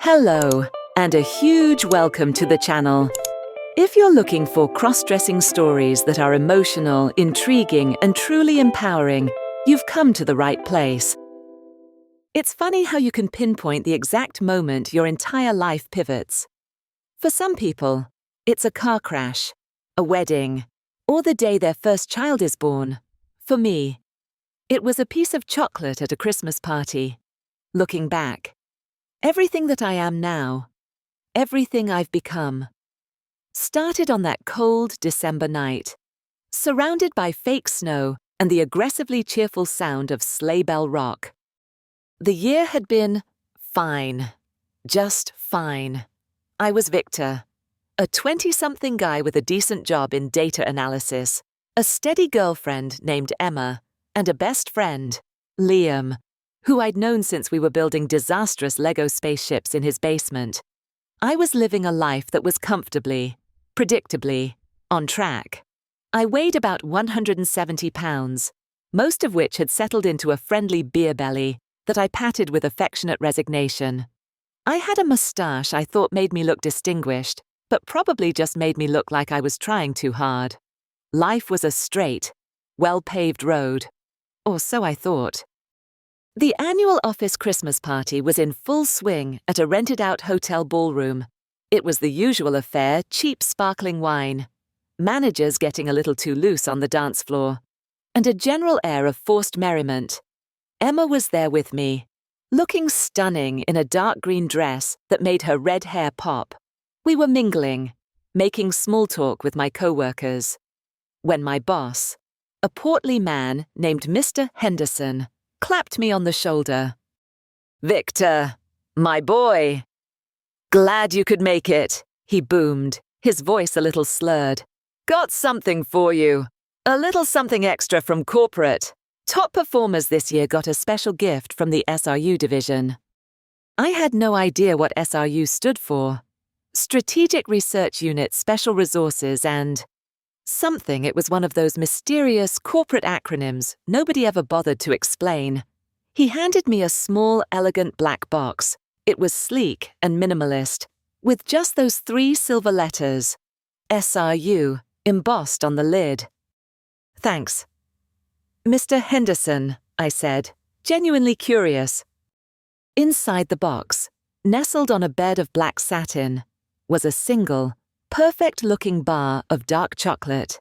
Hello, and a huge welcome to the channel. If you're looking for cross-dressing stories that are emotional, intriguing, and truly empowering, you've come to the right place. It's funny how you can pinpoint the exact moment your entire life pivots. For some people, it's a car crash, a wedding, or the day their first child is born. For me, it was a piece of chocolate at a Christmas party. Looking back, everything that I am now, everything I've become, started on that cold December night, surrounded by fake snow and the aggressively cheerful sound of sleigh bell rock. The year had been fine, just fine. I was Victor, a 20-something guy with a decent job in data analysis, a steady girlfriend named Emma, and a best friend, Liam, who I'd known since we were building disastrous Lego spaceships in his basement. I was living a life that was comfortably, predictably, on track. I weighed about 170 pounds, most of which had settled into a friendly beer belly that I patted with affectionate resignation. I had a moustache I thought made me look distinguished, but probably just made me look like I was trying too hard. Life was a straight, well-paved road. Or so I thought. The annual office Christmas party was in full swing at a rented-out hotel ballroom. It was the usual affair, cheap sparkling wine, managers getting a little too loose on the dance floor, and a general air of forced merriment. Emma was there with me, looking stunning in a dark green dress that made her red hair pop. We were mingling, making small talk with my co-workers, when my boss, a portly man named Mr. Henderson, clapped me on the shoulder. "Victor, my boy." "Glad you could make it," he boomed, his voice a little slurred. "Got something for you. A little something extra from corporate. Top performers this year got a special gift from the SRU division." I had no idea what SRU stood for. Strategic Research Unit Special Resources and something. It was one of those mysterious corporate acronyms nobody ever bothered to explain. He handed me a small, elegant black box. It was sleek and minimalist, with just those 3 silver letters, SRU, embossed on the lid. "Thanks." "Mr. Henderson," I said, genuinely curious. Inside the box, nestled on a bed of black satin, was a single, perfect-looking bar of dark chocolate.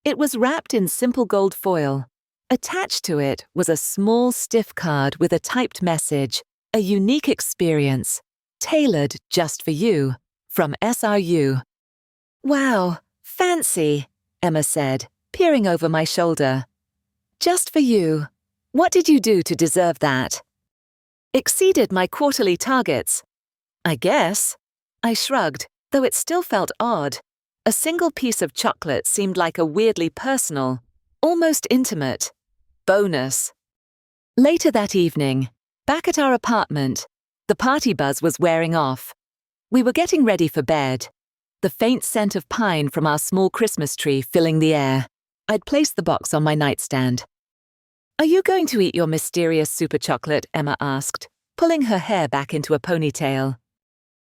It was wrapped in simple gold foil. Attached to it was a small, stiff card with a typed message, "A unique experience, tailored just for you, from SRU." "Wow, fancy," Emma said, peering over my shoulder. "Just for you. What did you do to deserve that?" "Exceeded my quarterly targets." "I guess." I shrugged, though it still felt odd. A single piece of chocolate seemed like a weirdly personal, almost intimate, bonus. Later that evening, back at our apartment, the party buzz was wearing off. We were getting ready for bed, the faint scent of pine from our small Christmas tree filling the air. I'd placed the box on my nightstand. "Are you going to eat your mysterious super chocolate?" Emma asked, pulling her hair back into a ponytail.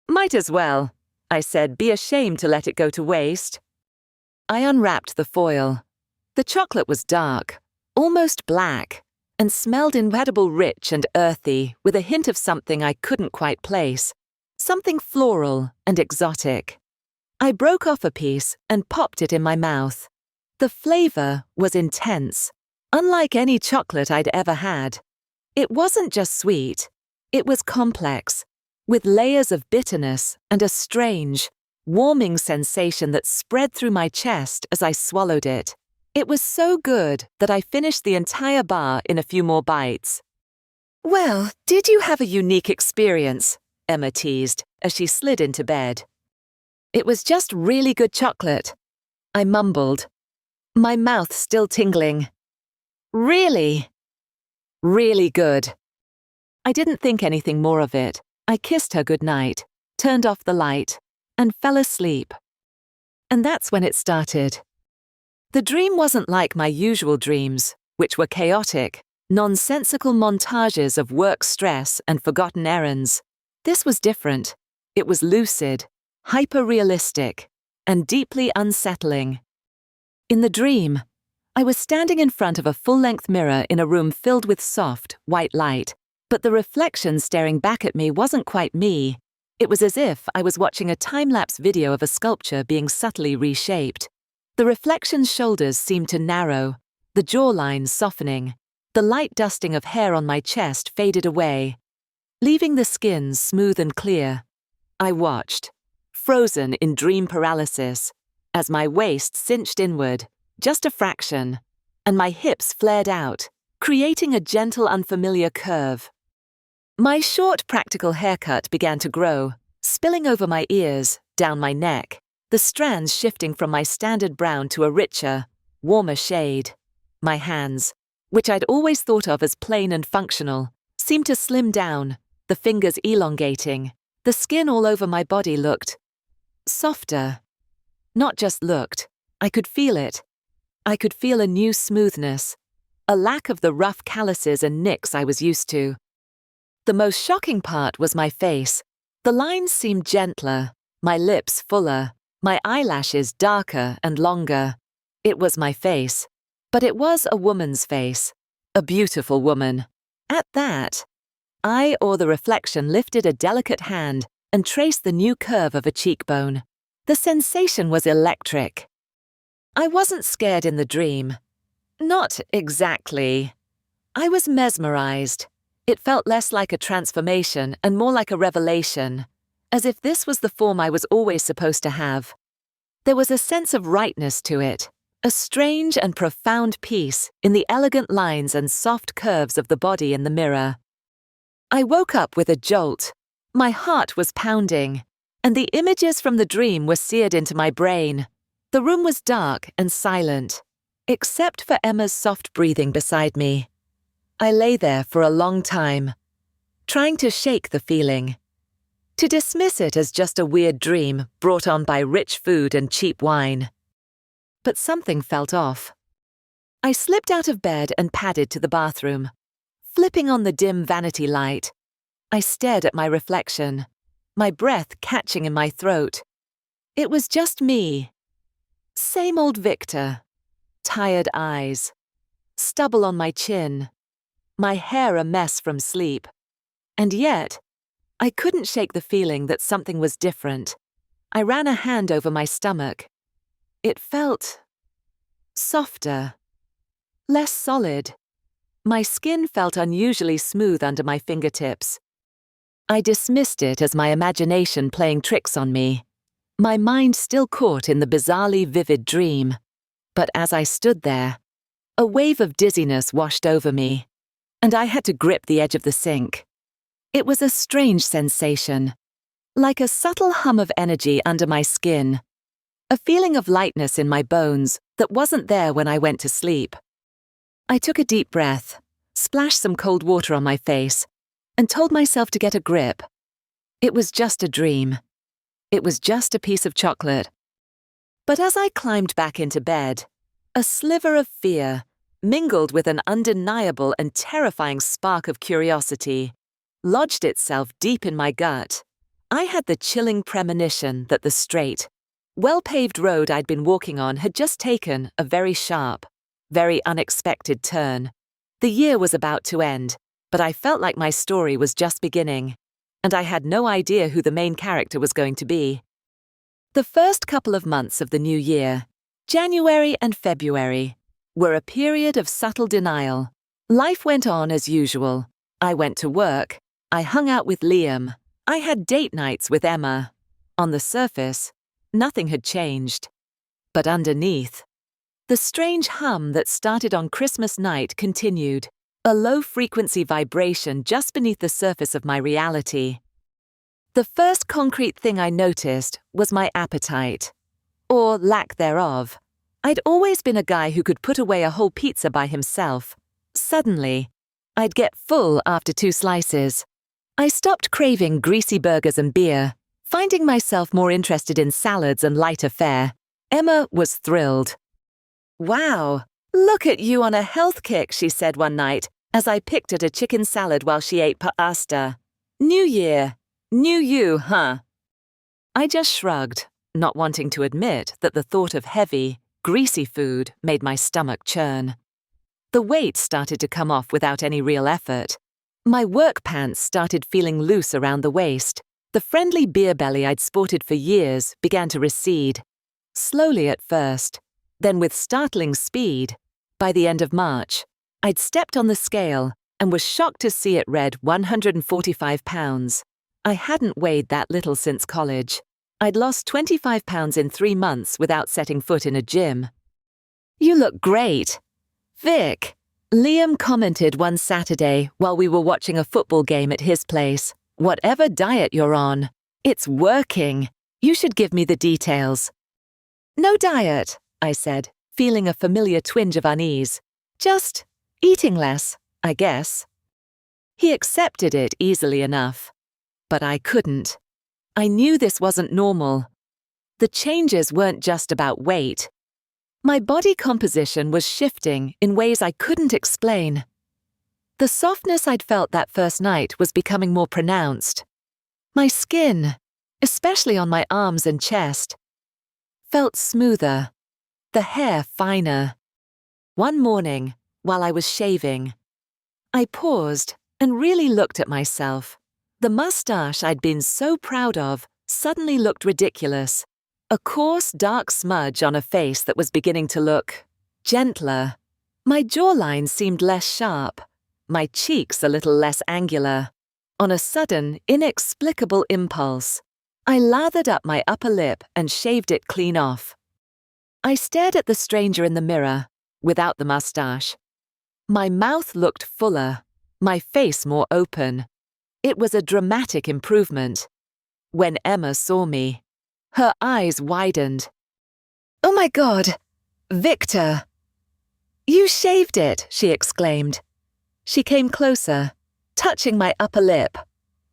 "Might as well," I said, "be ashamed to let it go to waste." I unwrapped the foil. The chocolate was dark, almost black, and smelled incredible rich and earthy, with a hint of something I couldn't quite place, something floral and exotic. I broke off a piece and popped it in my mouth. The flavor was intense, unlike any chocolate I'd ever had. It wasn't just sweet, it was complex, with layers of bitterness and a strange, warming sensation that spread through my chest as I swallowed it. It was so good that I finished the entire bar in a few more bites. "Well, did you have a unique experience?" Emma teased as she slid into bed. "It was just really good chocolate," I mumbled, my mouth still tingling. "Really? Really good." I didn't think anything more of it. I kissed her goodnight, turned off the light, and fell asleep. And that's when it started. The dream wasn't like my usual dreams, which were chaotic, nonsensical montages of work stress and forgotten errands. This was different. It was lucid, hyper-realistic, and deeply unsettling. In the dream, I was standing in front of a full-length mirror in a room filled with soft, white light, but the reflection staring back at me wasn't quite me. It was as if I was watching a time-lapse video of a sculpture being subtly reshaped. The reflection's shoulders seemed to narrow, the jawline softening. The light dusting of hair on my chest faded away, leaving the skin smooth and clear. I watched, frozen in dream paralysis, as my waist cinched inward, just a fraction, and my hips flared out, creating a gentle, unfamiliar curve. My short, practical haircut began to grow, spilling over my ears, down my neck, the strands shifting from my standard brown to a richer, warmer shade. My hands, which I'd always thought of as plain and functional, seemed to slim down, the fingers elongating. The skin all over my body looked softer. Not just looked, I could feel it. I could feel a new smoothness, a lack of the rough calluses and nicks I was used to. The most shocking part was my face. The lines seemed gentler, my lips fuller, my eyelashes darker and longer. It was my face, but it was a woman's face, a beautiful woman. At that, I or the reflection lifted a delicate hand and traced the new curve of a cheekbone. The sensation was electric. I wasn't scared in the dream. Not exactly. I was mesmerized. It felt less like a transformation and more like a revelation, as if this was the form I was always supposed to have. There was a sense of rightness to it, a strange and profound peace in the elegant lines and soft curves of the body in the mirror. I woke up with a jolt. My heart was pounding, and the images from the dream were seared into my brain. The room was dark and silent, except for Emma's soft breathing beside me. I lay there for a long time, trying to shake the feeling, to dismiss it as just a weird dream brought on by rich food and cheap wine. But something felt off. I slipped out of bed and padded to the bathroom. Flipping on the dim vanity light, I stared at my reflection, my breath catching in my throat. It was just me. Same old Victor. Tired eyes. Stubble on my chin. My hair a mess from sleep. And yet, I couldn't shake the feeling that something was different. I ran a hand over my stomach. It felt softer, less solid. My skin felt unusually smooth under my fingertips. I dismissed it as my imagination playing tricks on me, my mind still caught in the bizarrely vivid dream. But as I stood there, a wave of dizziness washed over me, and I had to grip the edge of the sink. It was a strange sensation, like a subtle hum of energy under my skin, a feeling of lightness in my bones that wasn't there when I went to sleep. I took a deep breath, splashed some cold water on my face, and told myself to get a grip. It was just a dream. It was just a piece of chocolate. But as I climbed back into bed, a sliver of fear, mingled with an undeniable and terrifying spark of curiosity, lodged itself deep in my gut. I had the chilling premonition that the straight, well-paved road I'd been walking on had just taken a very sharp, very unexpected turn. The year was about to end, but I felt like my story was just beginning, and I had no idea who the main character was going to be. The first couple of months of the new year, January and February, were a period of subtle denial. Life went on as usual. I went to work. I hung out with Liam. I had date nights with Emma. On the surface, nothing had changed. But underneath, the strange hum that started on Christmas night continued, a low-frequency vibration just beneath the surface of my reality. The first concrete thing I noticed was my appetite, or lack thereof. I'd always been a guy who could put away a whole pizza by himself. Suddenly, I'd get full after 2 slices. I stopped craving greasy burgers and beer, finding myself more interested in salads and lighter fare. Emma was thrilled. "Wow, look at you on a health kick," she said one night, as I picked at a chicken salad while she ate pasta. "New year. New you, huh? I just shrugged, not wanting to admit that the thought of heavy, greasy food made my stomach churn. The weight started to come off without any real effort. My work pants started feeling loose around the waist. The friendly beer belly I'd sported for years began to recede. Slowly at first, then with startling speed. By the end of March, I'd stepped on the scale and was shocked to see it read 145 pounds. I hadn't weighed that little since college. I'd lost 25 pounds in 3 months without setting foot in a gym. "You look great." "Vic," Liam commented one Saturday while we were watching a football game at his place, "whatever diet you're on, it's working. You should give me the details." "No diet," I said, feeling a familiar twinge of unease. "Just eating less, I guess." He accepted it easily enough. But I couldn't. I knew this wasn't normal. The changes weren't just about weight. My body composition was shifting in ways I couldn't explain. The softness I'd felt that first night was becoming more pronounced. My skin, especially on my arms and chest, felt smoother, the hair finer. One morning, while I was shaving, I paused and really looked at myself. The mustache I'd been so proud of suddenly looked ridiculous. A coarse, dark smudge on a face that was beginning to look gentler. My jawline seemed less sharp, my cheeks a little less angular. On a sudden, inexplicable impulse, I lathered up my upper lip and shaved it clean off. I stared at the stranger in the mirror, without the mustache. My mouth looked fuller, my face more open. It was a dramatic improvement. When Emma saw me, her eyes widened. "Oh my God, Victor!" "You shaved it," she exclaimed. She came closer, touching my upper lip.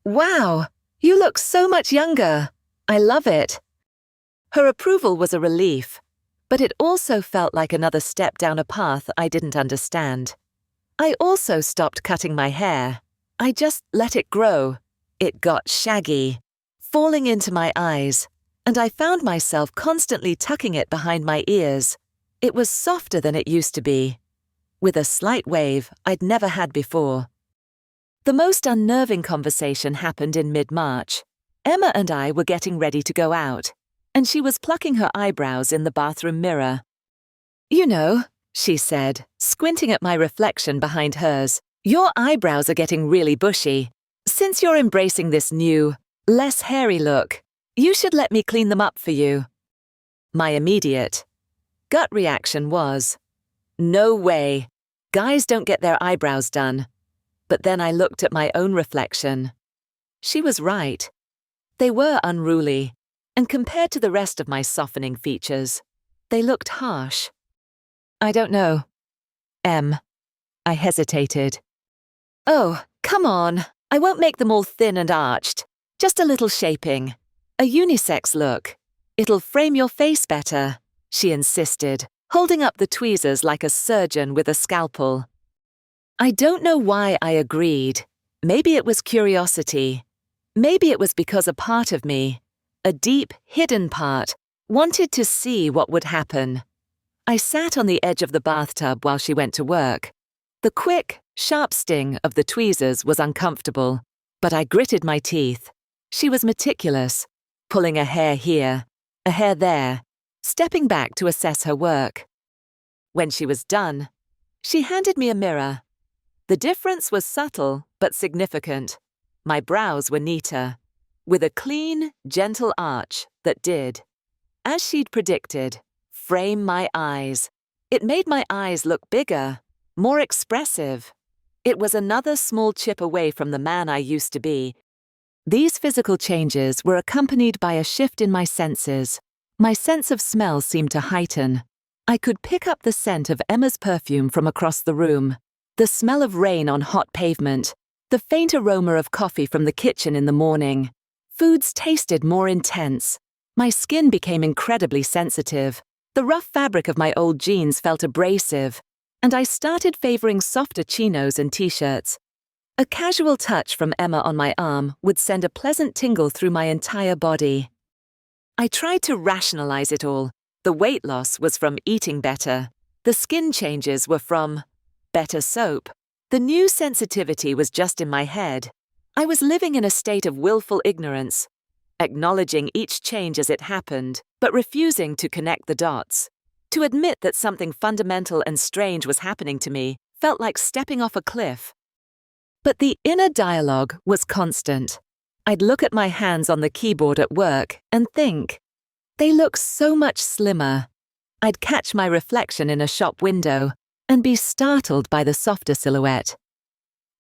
"Wow, you look so much younger. I love it." Her approval was a relief, but it also felt like another step down a path I didn't understand. I also stopped cutting my hair. I just let it grow. It got shaggy, falling into my eyes, and I found myself constantly tucking it behind my ears. It was softer than it used to be, with a slight wave I'd never had before. The most unnerving conversation happened in mid-March. Emma and I were getting ready to go out, and she was plucking her eyebrows in the bathroom mirror. "You know," she said, squinting at my reflection behind hers, "your eyebrows are getting really bushy. Since you're embracing this new, less hairy look, you should let me clean them up for you." My immediate gut reaction was, "No way. Guys don't get their eyebrows done." But then I looked at my own reflection. She was right. They were unruly, and compared to the rest of my softening features, they looked harsh. "I don't know. I hesitated. "Oh, come on. I won't make them all thin and arched. Just a little shaping. A unisex look. It'll frame your face better," she insisted, holding up the tweezers like a surgeon with a scalpel. I don't know why I agreed. Maybe it was curiosity. Maybe it was because a part of me, a deep, hidden part, wanted to see what would happen. I sat on the edge of the bathtub while she went to work. The quick, sharp sting of the tweezers was uncomfortable, but I gritted my teeth. She was meticulous, pulling a hair here, a hair there, stepping back to assess her work. When she was done, she handed me a mirror. The difference was subtle but significant. My brows were neater, with a clean, gentle arch that did, as she'd predicted, frame my eyes. It made my eyes look bigger, more expressive. It was another small chip away from the man I used to be. These physical changes were accompanied by a shift in my senses. My sense of smell seemed to heighten. I could pick up the scent of Emma's perfume from across the room, the smell of rain on hot pavement, the faint aroma of coffee from the kitchen in the morning. Foods tasted more intense. My skin became incredibly sensitive. The rough fabric of my old jeans felt abrasive, and I started favoring softer chinos and t-shirts. A casual touch from Emma on my arm would send a pleasant tingle through my entire body. I tried to rationalize it all. The weight loss was from eating better. The skin changes were from better soap. The new sensitivity was just in my head. I was living in a state of willful ignorance, acknowledging each change as it happened, but refusing to connect the dots. To admit that something fundamental and strange was happening to me felt like stepping off a cliff. But the inner dialogue was constant. I'd look at my hands on the keyboard at work and think, they look so much slimmer. I'd catch my reflection in a shop window and be startled by the softer silhouette.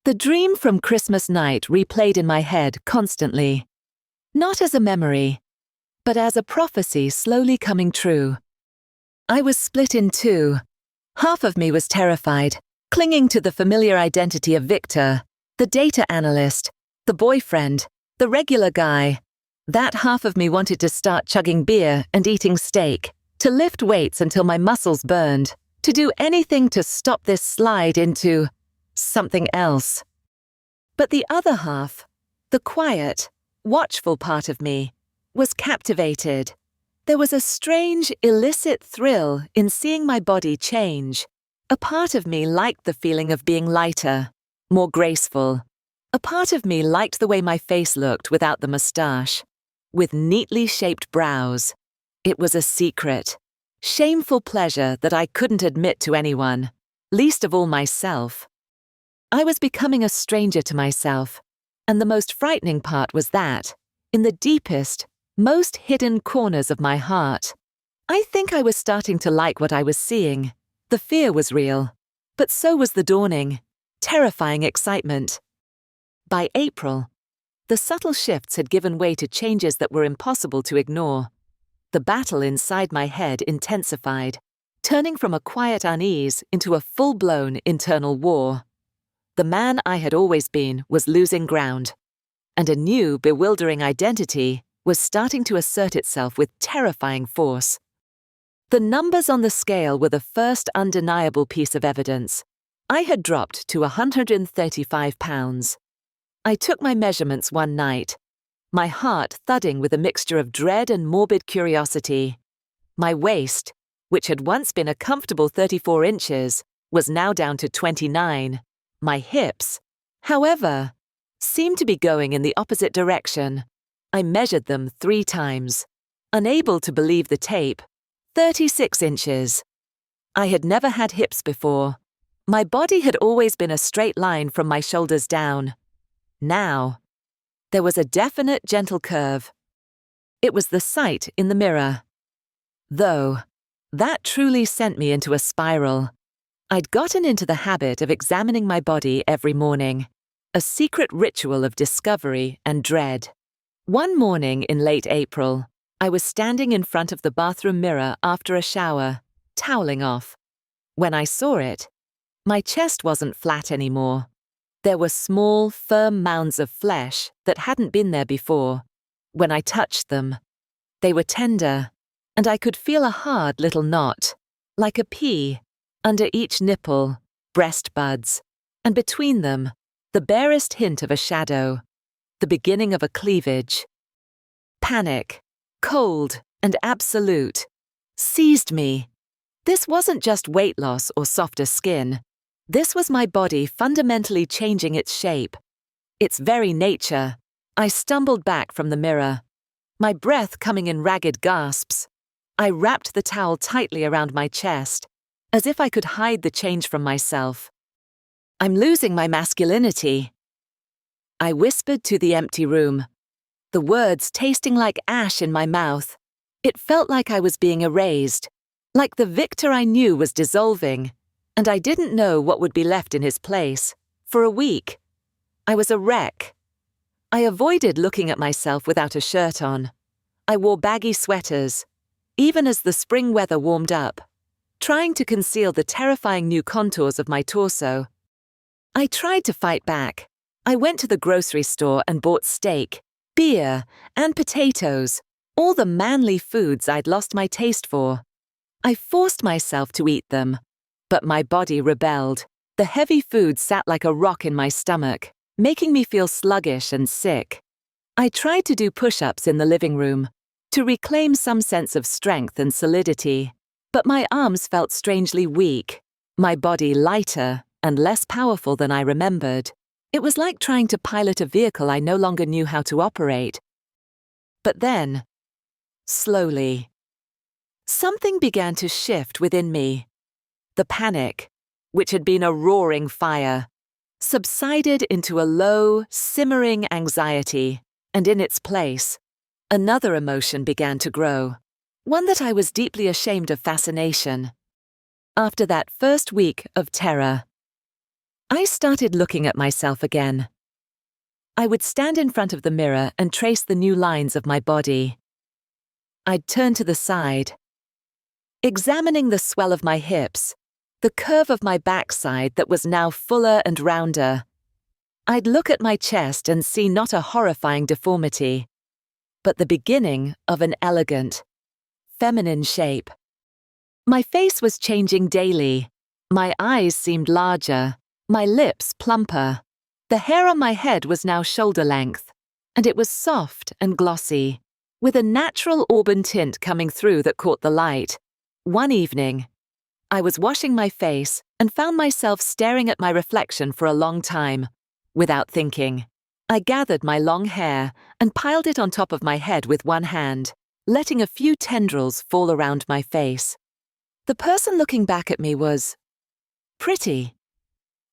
The dream from Christmas night replayed in my head constantly, not as a memory, but as a prophecy slowly coming true. I was split in two. Half of me was terrified, clinging to the familiar identity of Victor, the data analyst, the boyfriend, the regular guy. That half of me wanted to start chugging beer and eating steak, to lift weights until my muscles burned, to do anything to stop this slide into something else. But the other half, the quiet, watchful part of me, was captivated. There was a strange, illicit thrill in seeing my body change. A part of me liked the feeling of being lighter, more graceful. A part of me liked the way my face looked without the mustache, with neatly shaped brows. It was a secret, shameful pleasure that I couldn't admit to anyone, least of all myself. I was becoming a stranger to myself, and the most frightening part was that, in the deepest, most hidden corners of my heart, I think I was starting to like what I was seeing. The fear was real, but so was the dawning, terrifying excitement. By April, the subtle shifts had given way to changes that were impossible to ignore. The battle inside my head intensified, turning from a quiet unease into a full-blown internal war. The man I had always been was losing ground, and a new, bewildering identity was starting to assert itself with terrifying force. The numbers on the scale were the first undeniable piece of evidence. I had dropped to 135 pounds. I took my measurements one night, my heart thudding with a mixture of dread and morbid curiosity. My waist, which had once been a comfortable 34 inches, was now down to 29. My hips, however, seemed to be going in the opposite direction. I measured them 3 times, unable to believe the tape. 36 inches. I had never had hips before. My body had always been a straight line from my shoulders down. Now, there was a definite gentle curve. It was the sight in the mirror. Though, that truly sent me into a spiral. I'd gotten into the habit of examining my body every morning, a secret ritual of discovery and dread. One morning in late April, I was standing in front of the bathroom mirror after a shower, toweling off. When I saw it, my chest wasn't flat anymore. There were small, firm mounds of flesh that hadn't been there before. When I touched them, they were tender, and I could feel a hard little knot, like a pea, under each nipple, breast buds, and between them, the barest hint of a shadow, the beginning of a cleavage. Panic, cold and absolute, seized me. This wasn't just weight loss or softer skin. This was my body fundamentally changing its shape, its very nature. I stumbled back from the mirror, my breath coming in ragged gasps. I wrapped the towel tightly around my chest, as if I could hide the change from myself. I'm losing my masculinity. I whispered to the empty room, the words tasting like ash in my mouth. It felt like I was being erased, like the Victor I knew was dissolving, and I didn't know what would be left in his place. For a week, I was a wreck. I avoided looking at myself without a shirt on. I wore baggy sweaters, even as the spring weather warmed up, trying to conceal the terrifying new contours of my torso. I tried to fight back. I went to the grocery store and bought steak, beer, and potatoes, all the manly foods I'd lost my taste for. I forced myself to eat them, but my body rebelled. The heavy food sat like a rock in my stomach. making me feel sluggish and sick. I tried to do push-ups in the living room to reclaim some sense of strength and solidity, but my arms felt strangely weak, my body lighter and less powerful than I remembered. It was like trying to pilot a vehicle I no longer knew how to operate. But then, slowly, something began to shift within me. The panic, which had been a roaring fire, subsided into a low, simmering anxiety, and in its place, another emotion began to grow, one that I was deeply ashamed of: fascination. After that first week of terror, I started looking at myself again. I would stand in front of the mirror and trace the new lines of my body. I'd turn to the side, examining the swell of my hips, the curve of my backside that was now fuller and rounder. I'd look at my chest and see not a horrifying deformity, but the beginning of an elegant, feminine shape. My face was changing daily. My eyes seemed larger, my lips plumper. The hair on my head was now shoulder length, and it was soft and glossy, with a natural auburn tint coming through that caught the light. One evening, I was washing my face and found myself staring at my reflection for a long time. Without thinking, I gathered my long hair and piled it on top of my head with one hand, letting a few tendrils fall around my face. The person looking back at me was pretty.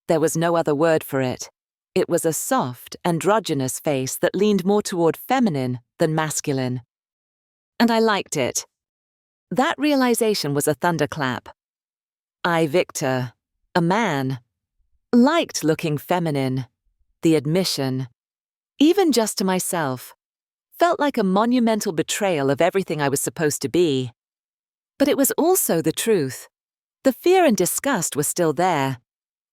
There was no other word for it. It was a soft, androgynous face that leaned more toward feminine than masculine. And I liked it. That realization was a thunderclap. I, Victor, a man, liked looking feminine. The admission, even just to myself, felt like a monumental betrayal of everything I was supposed to be. But it was also the truth. The fear and disgust were still there,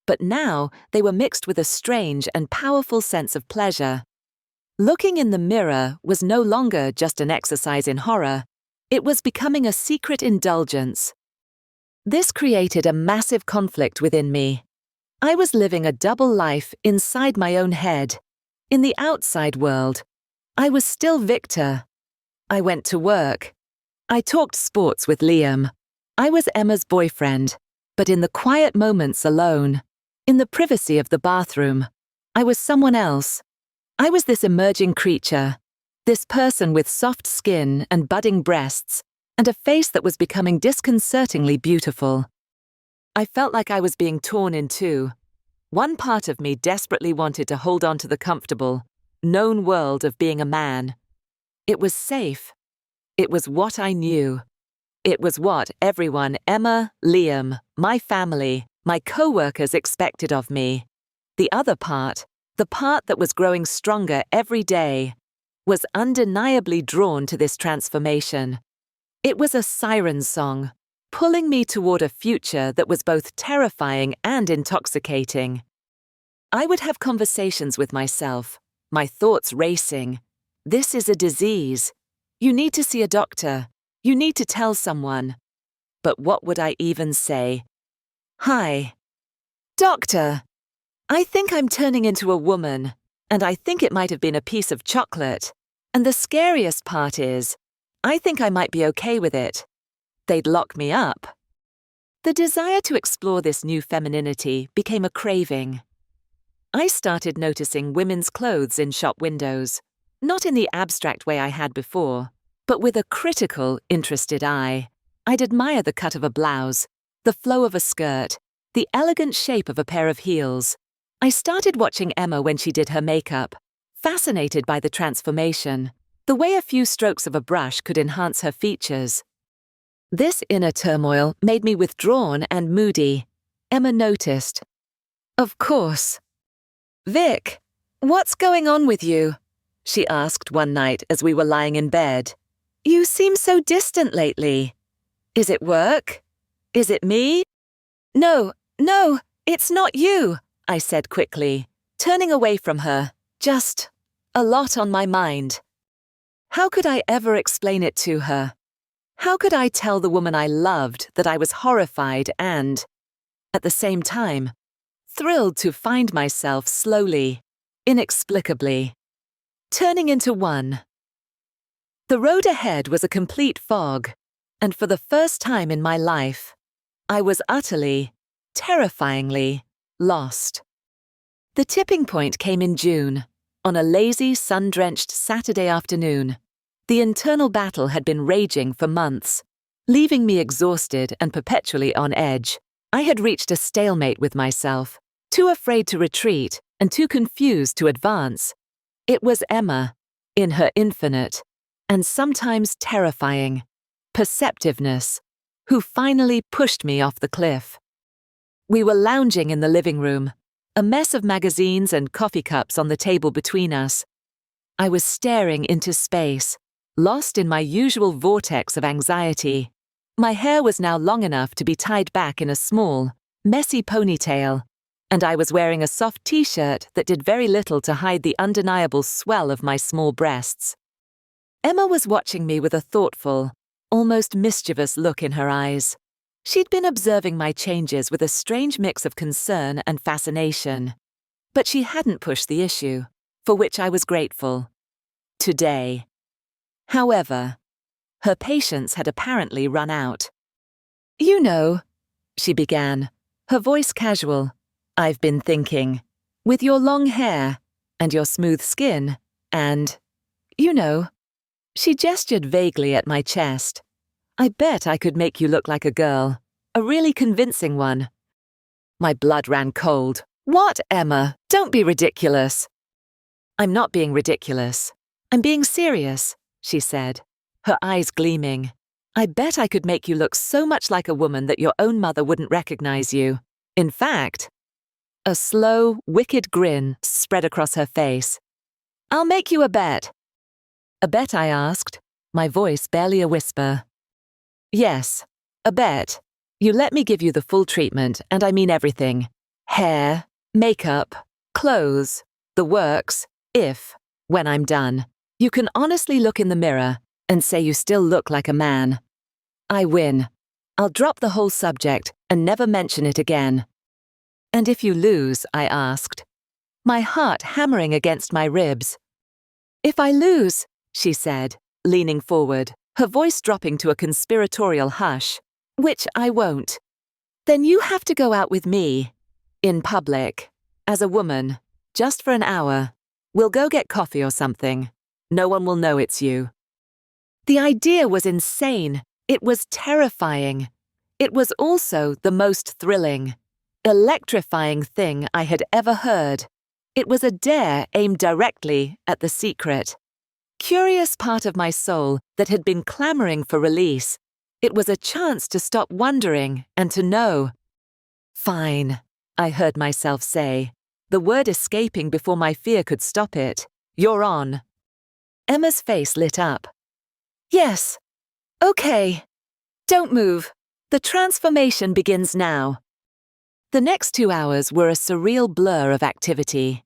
but now they were mixed with a strange and powerful sense of pleasure. Looking in the mirror was no longer just an exercise in horror. It was becoming a secret indulgence. This created a massive conflict within me. I was living a double life inside my own head. In the outside world, I was still Victor. I went to work. I talked sports with Liam. I was Emma's boyfriend, but in the quiet moments alone, in the privacy of the bathroom, I was someone else. I was this emerging creature, this person with soft skin and budding breasts, and a face that was becoming disconcertingly beautiful. I felt like I was being torn in two. One part of me desperately wanted to hold on to the comfortable, known world of being a man. It was safe. It was what I knew. It was what everyone, Emma, Liam, my family, my co-workers expected of me. The other part, the part that was growing stronger every day, was undeniably drawn to this transformation. It was a siren song, pulling me toward a future that was both terrifying and intoxicating. I would have conversations with myself, my thoughts racing. This is a disease. You need to see a doctor. You need to tell someone. But what would I even say? Hi. Doctor. I think I'm turning into a woman, and I think it might have been a piece of chocolate. And the scariest part is, I think I might be okay with it. They'd lock me up. The desire to explore this new femininity became a craving. I started noticing women's clothes in shop windows, not in the abstract way I had before, but with a critical, interested eye. I'd admire the cut of a blouse, the flow of a skirt, the elegant shape of a pair of heels. I started watching Emma when she did her makeup, fascinated by the transformation, the way a few strokes of a brush could enhance her features. This inner turmoil made me withdrawn and moody. Emma noticed. Of course. Vic, what's going on with you? She asked one night as we were lying in bed. You seem so distant lately. Is it work? Is it me? No, it's not you, I said quickly, turning away from her. Just a lot on my mind. How could I ever explain it to her? How could I tell the woman I loved that I was horrified and, at the same time, thrilled to find myself slowly, inexplicably, turning into one. The road ahead was a complete fog, and for the first time in my life, I was utterly, terrifyingly lost. The tipping point came in June, on a lazy, sun-drenched Saturday afternoon. The internal battle had been raging for months, leaving me exhausted and perpetually on edge. I had reached a stalemate with myself, too afraid to retreat and too confused to advance. It was Emma, in her infinite, and sometimes terrifying, perceptiveness, who finally pushed me off the cliff. We were lounging in the living room, a mess of magazines and coffee cups on the table between us. I was staring into space, lost in my usual vortex of anxiety. My hair was now long enough to be tied back in a small, messy ponytail, and I was wearing a soft t-shirt that did very little to hide the undeniable swell of my small breasts. Emma was watching me with a thoughtful, almost mischievous look in her eyes. She'd been observing my changes with a strange mix of concern and fascination, but she hadn't pushed the issue, for which I was grateful. Today. However, her patience had apparently run out. "You know," she began, her voice casual, "I've been thinking, with your long hair, and your smooth skin, and, you know," she gestured vaguely at my chest. "I bet I could make you look like a girl, a really convincing one." My blood ran cold. "What, Emma? Don't be ridiculous." "I'm not being ridiculous. I'm being serious," she said, her eyes gleaming. "I bet I could make you look so much like a woman that your own mother wouldn't recognize you. In fact," a slow, wicked grin spread across her face, "I'll make you a bet." "A bet?" I asked, my voice barely a whisper. "Yes, a bet. You let me give you the full treatment, and I mean everything. Hair, makeup, clothes, the works, if, when I'm done, you can honestly look in the mirror and say you still look like a man. I win. I'll drop the whole subject and never mention it again." "And if you lose?" I asked, my heart hammering against my ribs. "If I lose," she said, leaning forward, her voice dropping to a conspiratorial hush, "which I won't, then you have to go out with me, in public, as a woman, just for an hour. We'll go get coffee or something. No one will know it's you." The idea was insane. It was terrifying. It was also the most thrilling, electrifying thing I had ever heard. It was a dare aimed directly at the secret, curious part of my soul that had been clamoring for release. It was a chance to stop wondering and to know. "Fine," I heard myself say, the word escaping before my fear could stop it. "You're on." Emma's face lit up. "Yes. Okay. Don't move. The transformation begins now." The next 2 hours were a surreal blur of activity.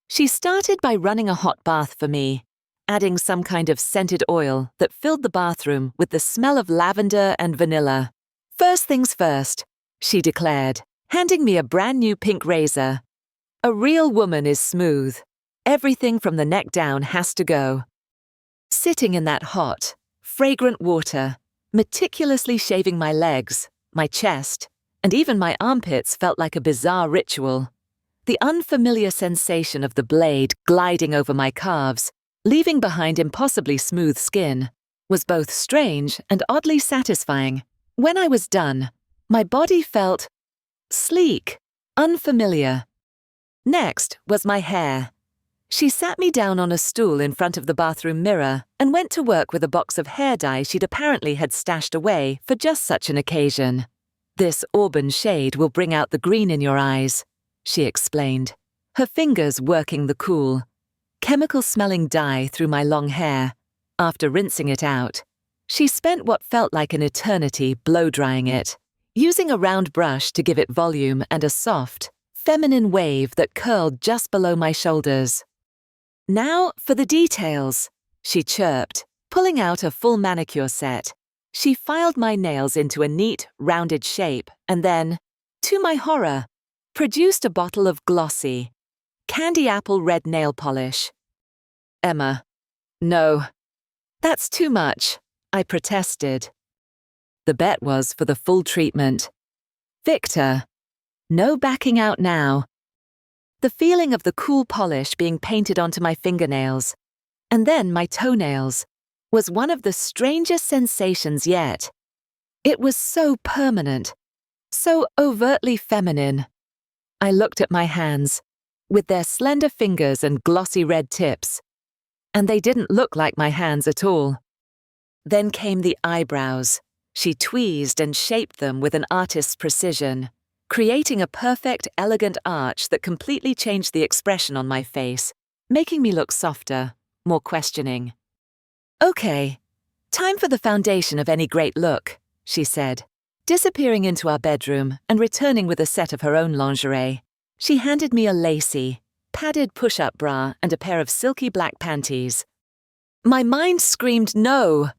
She started by running a hot bath for me, adding some kind of scented oil that filled the bathroom with the smell of lavender and vanilla. "First things first," she declared, handing me a brand new pink razor. "A real woman is smooth. Everything from the neck down has to go." Sitting in that hot, fragrant water, meticulously shaving my legs, my chest, and even my armpits felt like a bizarre ritual. The unfamiliar sensation of the blade gliding over my calves, leaving behind impossibly smooth skin, was both strange and oddly satisfying. When I was done, my body felt sleek, unfamiliar. Next was my hair. She sat me down on a stool in front of the bathroom mirror and went to work with a box of hair dye she'd apparently had stashed away for just such an occasion. "This auburn shade will bring out the green in your eyes," she explained, her fingers working the cool, chemical-smelling dye through my long hair. After rinsing it out, she spent what felt like an eternity blow-drying it, using a round brush to give it volume and a soft, feminine wave that curled just below my shoulders. "Now for the details," she chirped, pulling out a full manicure set. She filed my nails into a neat, rounded shape and then, to my horror, produced a bottle of glossy, candy apple red nail polish. Emma. No. That's too much, I protested. The bet was for the full treatment. Victor. No backing out now. The feeling of the cool polish being painted onto my fingernails, and then my toenails, was one of the strangest sensations yet. It was so permanent, so overtly feminine. I looked at my hands, with their slender fingers and glossy red tips, and they didn't look like my hands at all. Then came the eyebrows. She tweezed and shaped them with an artist's precision, creating a perfect, elegant arch that completely changed the expression on my face, making me look softer, more questioning. Okay, time for the foundation of any great look, she said, disappearing into our bedroom and returning with a set of her own lingerie. She handed me a lacy, padded push-up bra and a pair of silky black panties. My mind screamed no.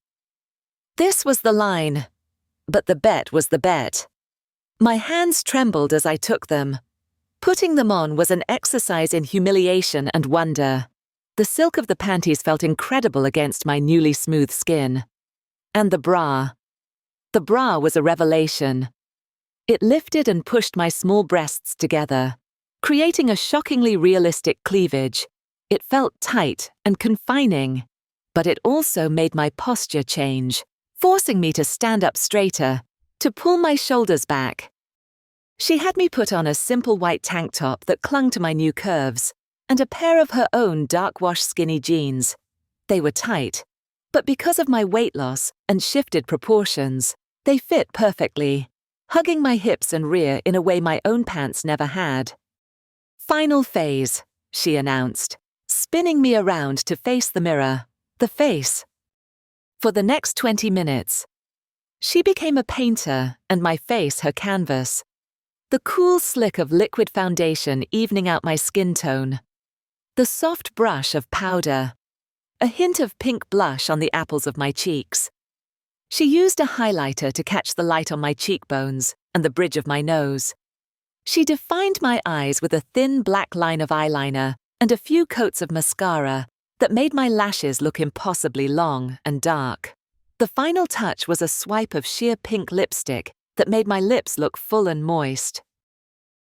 This was the line, but the bet was the bet. My hands trembled as I took them. Putting them on was an exercise in humiliation and wonder. The silk of the panties felt incredible against my newly smooth skin. And the bra. The bra was a revelation. It lifted and pushed my small breasts together, creating a shockingly realistic cleavage. It felt tight and confining, but it also made my posture change, forcing me to stand up straighter, to pull my shoulders back. She had me put on a simple white tank top that clung to my new curves, and a pair of her own dark-wash skinny jeans. They were tight, but because of my weight loss and shifted proportions, they fit perfectly, hugging my hips and rear in a way my own pants never had. Final phase, she announced, spinning me around to face the mirror, the face. For the next 20 minutes, she became a painter and my face her canvas. The cool slick of liquid foundation evening out my skin tone. The soft brush of powder. A hint of pink blush on the apples of my cheeks. She used a highlighter to catch the light on my cheekbones and the bridge of my nose. She defined my eyes with a thin black line of eyeliner and a few coats of mascara that made my lashes look impossibly long and dark. The final touch was a swipe of sheer pink lipstick that made my lips look full and moist.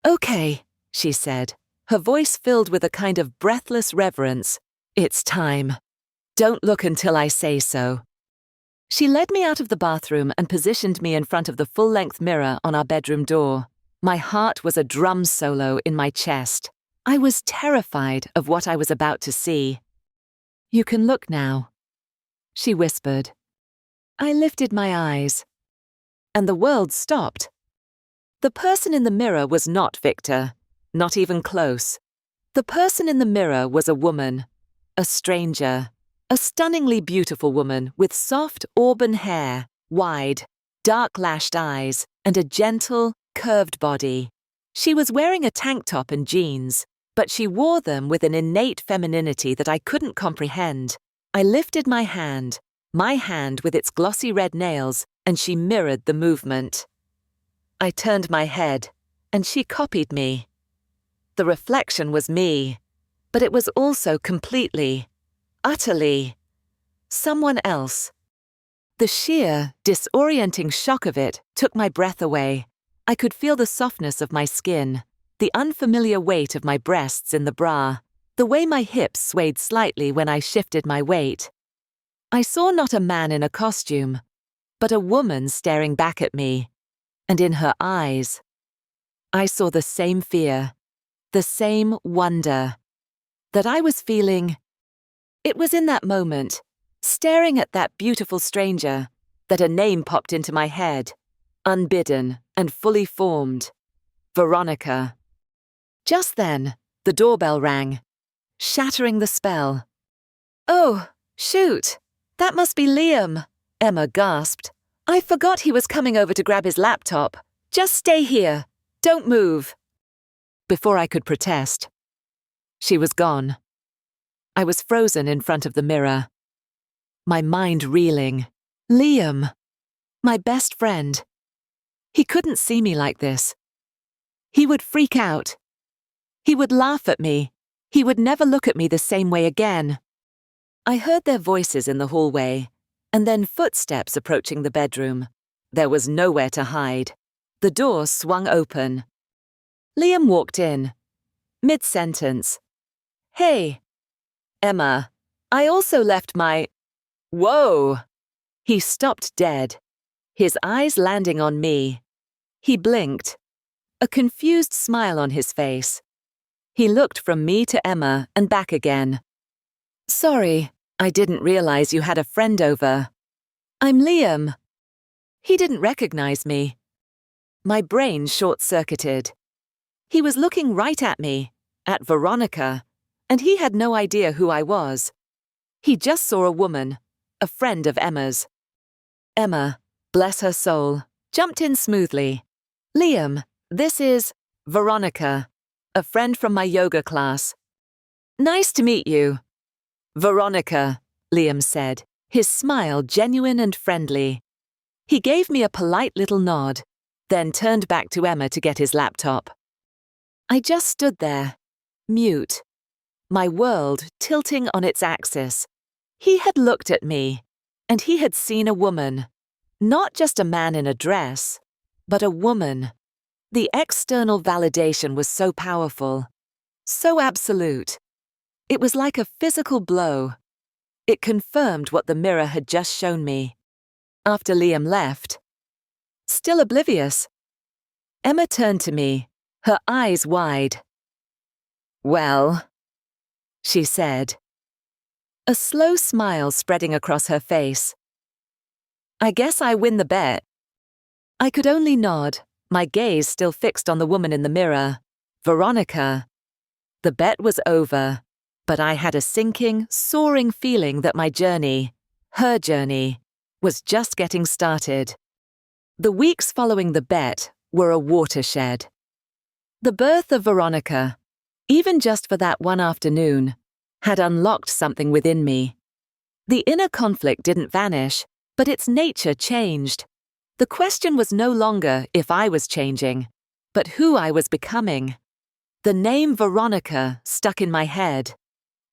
Okay, she said, her voice filled with a kind of breathless reverence. It's time. Don't look until I say so. She led me out of the bathroom and positioned me in front of the full-length mirror on our bedroom door. My heart was a drum solo in my chest. I was terrified of what I was about to see. You can look now, she whispered. I lifted my eyes, and the world stopped. The person in the mirror was not Victor, not even close. The person in the mirror was a woman, a stranger, a stunningly beautiful woman with soft auburn hair, wide, dark-lashed eyes, and a gentle, curved body. She was wearing a tank top and jeans, but she wore them with an innate femininity that I couldn't comprehend. I lifted my hand with its glossy red nails, and she mirrored the movement. I turned my head, and she copied me. The reflection was me, but it was also completely, utterly, someone else. The sheer, disorienting shock of it took my breath away. I could feel the softness of my skin, the unfamiliar weight of my breasts in the bra, the way my hips swayed slightly when I shifted my weight. I saw not a man in a costume, but a woman staring back at me, and in her eyes, I saw the same fear, the same wonder, that I was feeling. It was in that moment, staring at that beautiful stranger, that a name popped into my head, unbidden and fully formed. Veronica. Just then, the doorbell rang, shattering the spell. Oh, shoot! That must be Liam, Emma gasped. I forgot he was coming over to grab his laptop. Just stay here. Don't move. Before I could protest, she was gone. I was frozen in front of the mirror, my mind reeling. Liam, my best friend. He couldn't see me like this. He would freak out. He would laugh at me, He would never look at me the same way again. I heard their voices in the hallway, and then footsteps approaching the bedroom. There was nowhere to hide. The door swung open. Liam walked in. Mid-sentence. "Hey, Emma, I also left my—" Whoa! He stopped dead, his eyes landing on me. He blinked, a confused smile on his face. He looked from me to Emma and back again. "Sorry, I didn't realize you had a friend over. I'm Liam." He didn't recognize me. My brain short-circuited. He was looking right at me, at Veronica, and he had no idea who I was. He just saw a woman, a friend of Emma's. Emma, bless her soul, jumped in smoothly. "Liam, this is Veronica, a friend from my yoga class." "Nice to meet you." "Veronica," Liam said, his smile genuine and friendly. He gave me a polite little nod, then turned back to Emma to get his laptop. I just stood there, mute, my world tilting on its axis. He had looked at me, and he had seen a woman. Not just a man in a dress, but a woman. The external validation was so powerful, so absolute. It was like a physical blow. It confirmed what the mirror had just shown me. After Liam left, still oblivious, Emma turned to me, her eyes wide. "Well," she said, a slow smile spreading across her face. "I guess I win the bet." I could only nod, my gaze still fixed on the woman in the mirror, Veronica. The bet was over, but I had a sinking, soaring feeling that my journey, her journey, was just getting started. The weeks following the bet were a watershed. The birth of Veronica, even just for that one afternoon, had unlocked something within me. The inner conflict didn't vanish, but its nature changed. The question was no longer if I was changing, but who I was becoming. The name Veronica stuck in my head,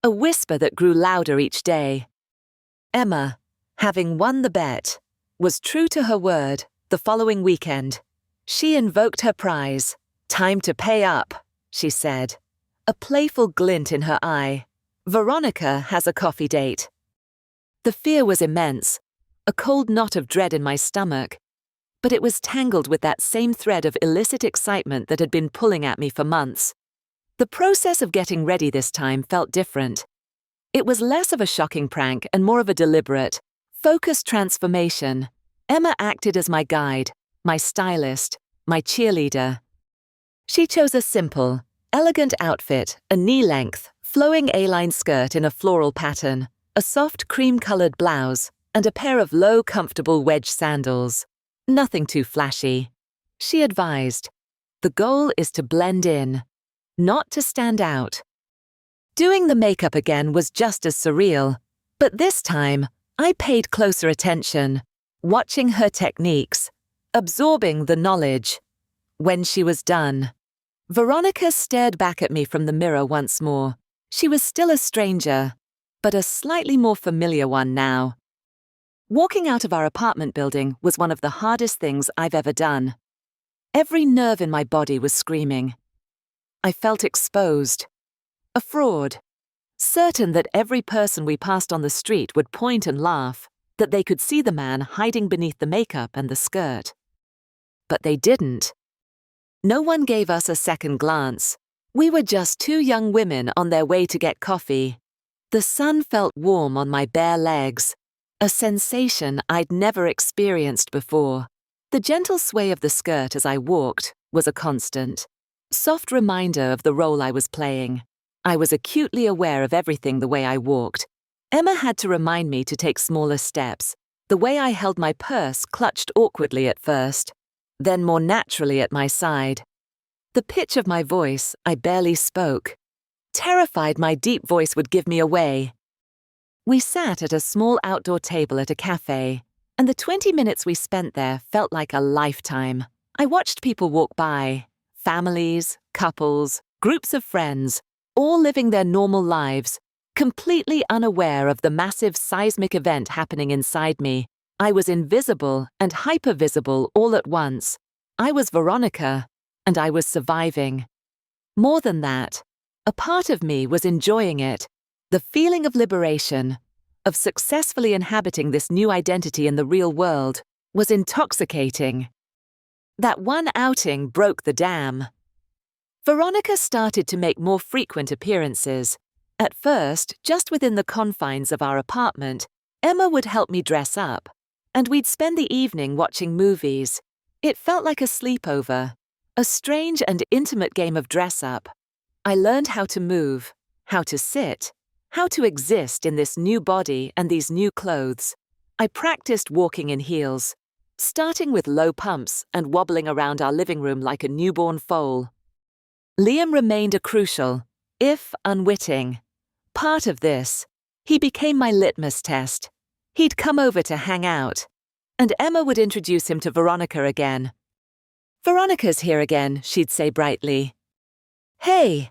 a whisper that grew louder each day. Emma, having won the bet, was true to her word. The following weekend, she invoked her prize. "Time to pay up," she said, a playful glint in her eye. "Veronica has a coffee date." The fear was immense, a cold knot of dread in my stomach, but it was tangled with that same thread of illicit excitement that had been pulling at me for months. The process of getting ready this time felt different. It was less of a shocking prank and more of a deliberate, focused transformation. Emma acted as my guide, my stylist, my cheerleader. She chose a simple, elegant outfit, a knee-length, flowing A-line skirt in a floral pattern, a soft cream-colored blouse, and a pair of low, comfortable wedge sandals. Nothing too flashy. She advised, "The goal is to blend in, not to stand out." Doing the makeup again was just as surreal, but this time I paid closer attention, watching her techniques, absorbing the knowledge. When she was done, Veronica stared back at me from the mirror once more. She was still a stranger, but a slightly more familiar one now. Walking out of our apartment building was one of the hardest things I've ever done. Every nerve in my body was screaming. I felt exposed, a fraud, certain that every person we passed on the street would point and laugh, that they could see the man hiding beneath the makeup and the skirt. But they didn't. No one gave us a second glance. We were just two young women on their way to get coffee. The sun felt warm on my bare legs, a sensation I'd never experienced before. The gentle sway of the skirt as I walked was a constant, soft reminder of the role I was playing. I was acutely aware of everything the way I walked. Emma had to remind me to take smaller steps. The way I held my purse clutched awkwardly at first, then more naturally at my side. The pitch of my voice, I barely spoke. Terrified my deep voice would give me away. We sat at a small outdoor table at a cafe, and the 20 minutes we spent there felt like a lifetime. I watched people walk by, families, couples, groups of friends, all living their normal lives, completely unaware of the massive seismic event happening inside me. I was invisible and hypervisible all at once. I was Veronica, and I was surviving. More than that, a part of me was enjoying it, the feeling of liberation, of successfully inhabiting this new identity in the real world, was intoxicating. That one outing broke the dam. Veronica started to make more frequent appearances. At first, just within the confines of our apartment, Emma would help me dress up, and we'd spend the evening watching movies. It felt like a sleepover, a strange and intimate game of dress-up. I learned how to move, how to sit, how to exist in this new body and these new clothes. I practiced walking in heels, starting with low pumps and wobbling around our living room like a newborn foal. Liam remained a crucial, if unwitting, part of this. He became my litmus test. He'd come over to hang out, and Emma would introduce him to Veronica again. "Veronica's here again," she'd say brightly. "Hey,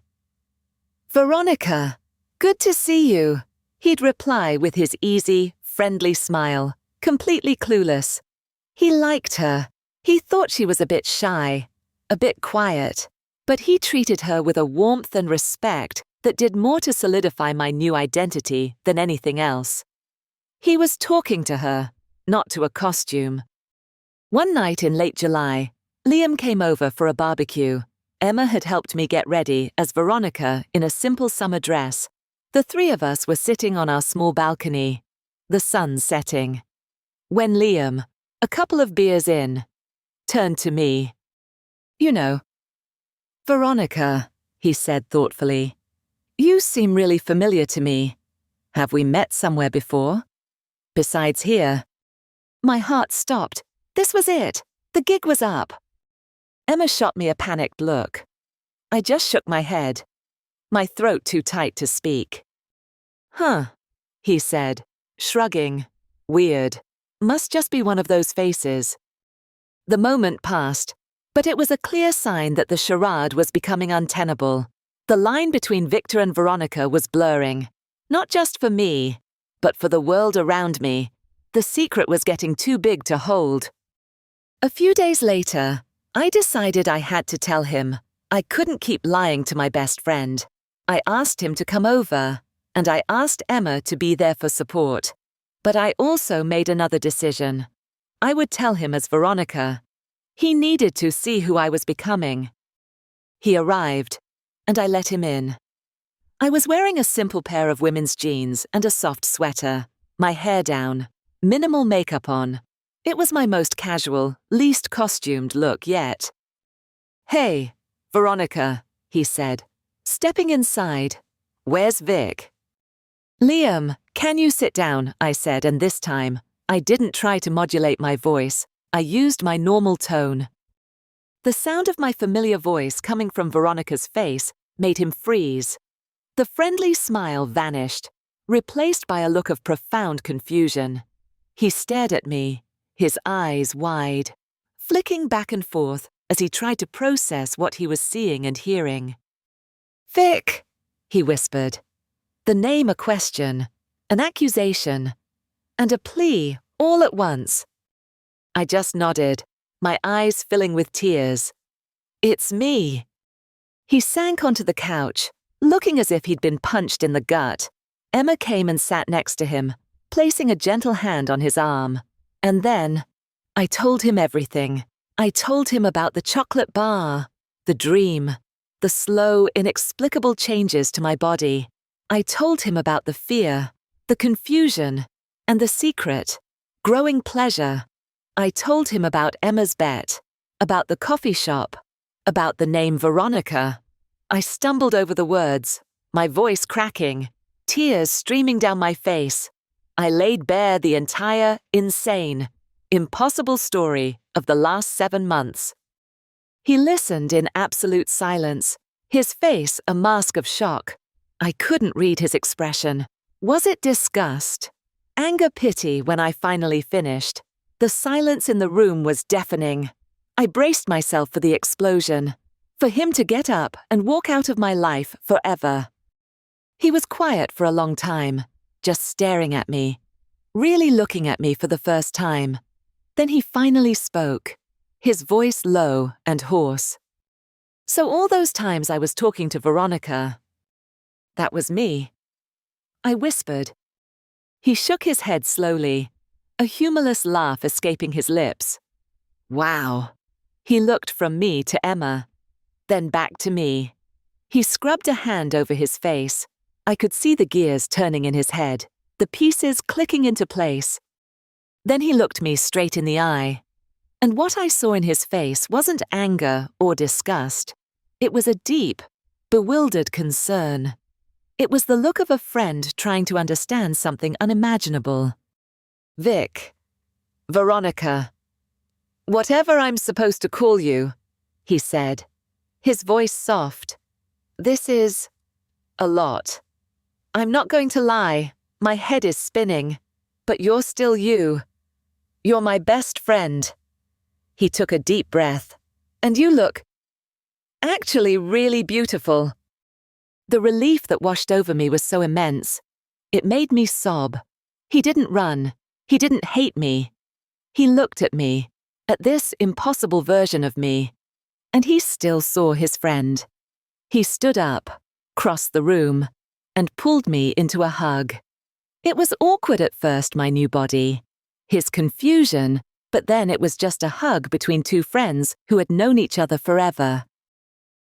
Veronica, good to see you," he'd reply with his easy, friendly smile, completely clueless. He liked her. He thought she was a bit shy, a bit quiet, but he treated her with a warmth and respect that did more to solidify my new identity than anything else. He was talking to her, not to a costume. One night in late July, Liam came over for a barbecue. Emma had helped me get ready as Veronica in a simple summer dress. The three of us were sitting on our small balcony, the sun setting, when Liam, a couple of beers in, turned to me. "You know, Veronica," he said thoughtfully, "you seem really familiar to me. Have we met somewhere before? Besides here?" My heart stopped. This was it. The gig was up. Emma shot me a panicked look. I just shook my head, my throat too tight to speak. "Huh," he said, shrugging. "Weird. Must just be one of those faces." The moment passed, but it was a clear sign that the charade was becoming untenable. The line between Victor and Veronica was blurring, not just for me, but for the world around me. The secret was getting too big to hold. A few days later, I decided I had to tell him. I couldn't keep lying to my best friend. I asked him to come over, and I asked Emma to be there for support. But I also made another decision. I would tell him as Veronica. He needed to see who I was becoming. He arrived, and I let him in. I was wearing a simple pair of women's jeans and a soft sweater, my hair down, minimal makeup on. It was my most casual, least costumed look yet. "Hey, Veronica," he said, stepping inside. "Where's Vic?" "Liam, can you sit down?" I said, and this time, I didn't try to modulate my voice. I used my normal tone. The sound of my familiar voice coming from Veronica's face made him freeze. The friendly smile vanished, replaced by a look of profound confusion. He stared at me, his eyes wide, flicking back and forth as he tried to process what he was seeing and hearing. "Vic," he whispered. The name a question, an accusation, and a plea all at once. I just nodded, my eyes filling with tears. "It's me." He sank onto the couch, looking as if he'd been punched in the gut. Emma came and sat next to him, placing a gentle hand on his arm. And then, I told him everything. I told him about the chocolate bar, the dream, the slow, inexplicable changes to my body. I told him about the fear, the confusion, and the secret, growing pleasure. I told him about Emma's bet, about the coffee shop, about the name Veronica. I stumbled over the words, my voice cracking, tears streaming down my face. I laid bare the entire, insane, impossible story of the last 7 months. He listened in absolute silence, his face a mask of shock. I couldn't read his expression. Was it disgust? Anger, pity when I finally finished? The silence in the room was deafening. I braced myself for the explosion, for him to get up and walk out of my life forever. He was quiet for a long time, just staring at me, really looking at me for the first time. Then he finally spoke, his voice low and hoarse. "So all those times I was talking to Veronica, that was me," I whispered. He shook his head slowly, a humorless laugh escaping his lips. "Wow." He looked from me to Emma, then back to me. He scrubbed a hand over his face. I could see the gears turning in his head, the pieces clicking into place. Then he looked me straight in the eye. And what I saw in his face wasn't anger or disgust. It was a deep, bewildered concern. It was the look of a friend trying to understand something unimaginable. "Vic, Veronica, whatever I'm supposed to call you," he said, his voice soft. "This is a lot. I'm not going to lie, my head is spinning, but you're still you. You're my best friend." He took a deep breath. "And you look actually really beautiful." The relief that washed over me was so immense. It made me sob. He didn't run. He didn't hate me. He looked at me, at this impossible version of me, and he still saw his friend. He stood up, crossed the room, and pulled me into a hug. It was awkward at first, my new body. His confusion, but then it was just a hug between two friends who had known each other forever.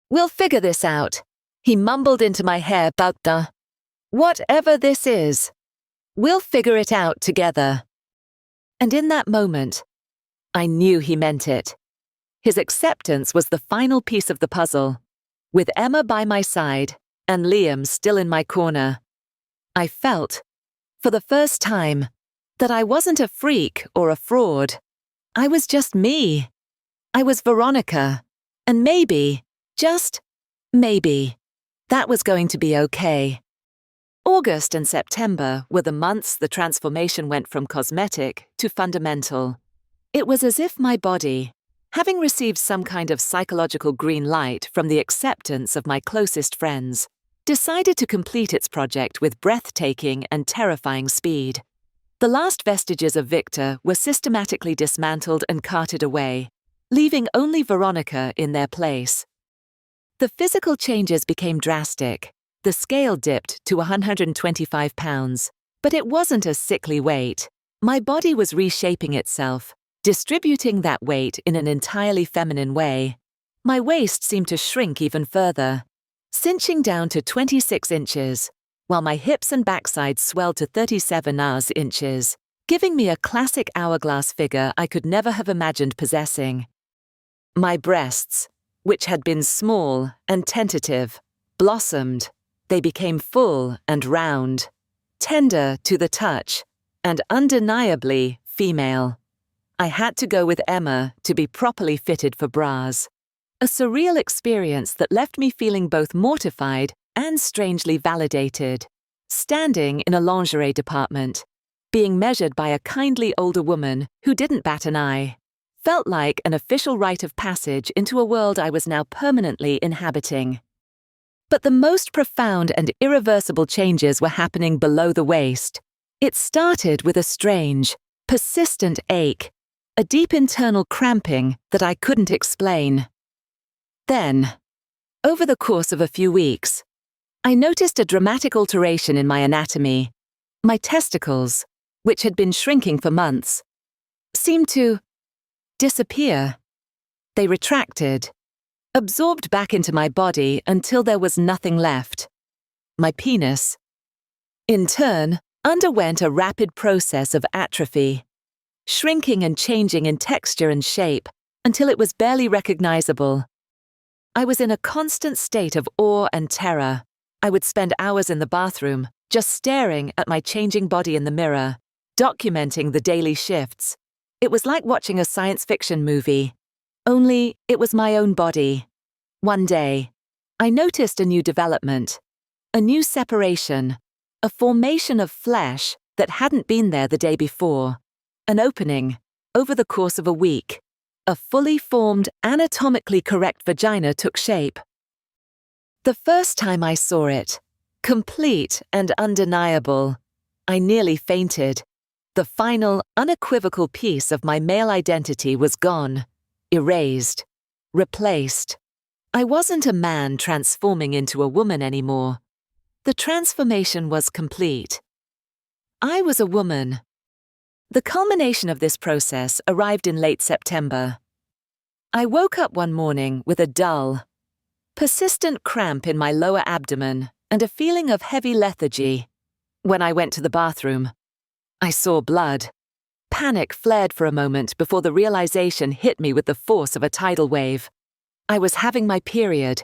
"We'll figure this out," he mumbled into my hair, "Bauta. Whatever this is, we'll figure it out together." And in that moment, I knew he meant it. His acceptance was the final piece of the puzzle. With Emma by my side and Liam still in my corner, I felt, for the first time, that I wasn't a freak or a fraud. I was just me. I was Veronica. And maybe, just maybe, that was going to be okay. August and September were the months the transformation went from cosmetic to fundamental. It was as if my body, having received some kind of psychological green light from the acceptance of my closest friends, decided to complete its project with breathtaking and terrifying speed. The last vestiges of Victor were systematically dismantled and carted away, leaving only Veronica in their place. The physical changes became drastic. The scale dipped to 125 pounds, but it wasn't a sickly weight. My body was reshaping itself, distributing that weight in an entirely feminine way. My waist seemed to shrink even further, cinching down to 26 inches, while my hips and backside swelled to 37 inches, giving me a classic hourglass figure I could never have imagined possessing. My breasts, which had been small and tentative, blossomed. They became full and round, tender to the touch, and undeniably female. I had to go with Emma to be properly fitted for bras. A surreal experience that left me feeling both mortified and strangely validated. Standing in a lingerie department, being measured by a kindly older woman who didn't bat an eye, felt like an official rite of passage into a world I was now permanently inhabiting. But the most profound and irreversible changes were happening below the waist. It started with a strange, persistent ache, a deep internal cramping that I couldn't explain. Then, over the course of a few weeks, I noticed a dramatic alteration in my anatomy. My testicles, which had been shrinking for months, seemed to disappear. They retracted, absorbed back into my body until there was nothing left. My penis, in turn, underwent a rapid process of atrophy, shrinking and changing in texture and shape until it was barely recognizable. I was in a constant state of awe and terror. I would spend hours in the bathroom, just staring at my changing body in the mirror, documenting the daily shifts. It was like watching a science fiction movie, only it was my own body. One day, I noticed a new development, a new separation, a formation of flesh that hadn't been there the day before, an opening, over the course of a week. A fully formed, anatomically correct vagina took shape. The first time I saw it, Complete and undeniable. I nearly fainted. The final, unequivocal piece of my male identity was gone, erased, replaced. I wasn't a man transforming into a woman anymore. The transformation was complete. I was a woman. The culmination of this process arrived in late September. I woke up one morning with a dull, persistent cramp in my lower abdomen and a feeling of heavy lethargy. When I went to the bathroom, I saw blood. Panic flared for a moment before the realization hit me with the force of a tidal wave. I was having my period.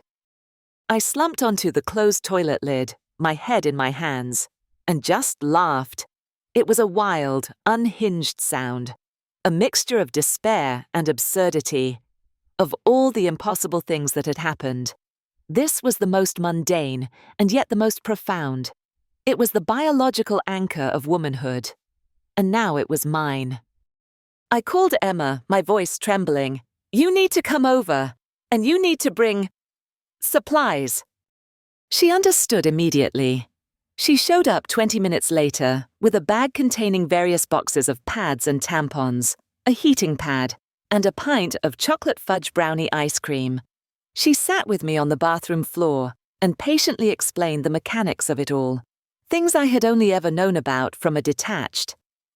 I slumped onto the closed toilet lid, my head in my hands, and just laughed. It was a wild, unhinged sound, a mixture of despair and absurdity. Of all the impossible things that had happened, this was the most mundane and yet the most profound. It was the biological anchor of womanhood. And now it was mine. I called Emma, my voice trembling. "You need to come over, and you need to bring supplies." She understood immediately. She showed up 20 minutes later with a bag containing various boxes of pads and tampons, a heating pad, and a pint of chocolate fudge brownie ice cream. She sat with me on the bathroom floor and patiently explained the mechanics of it all, things I had only ever known about from a detached,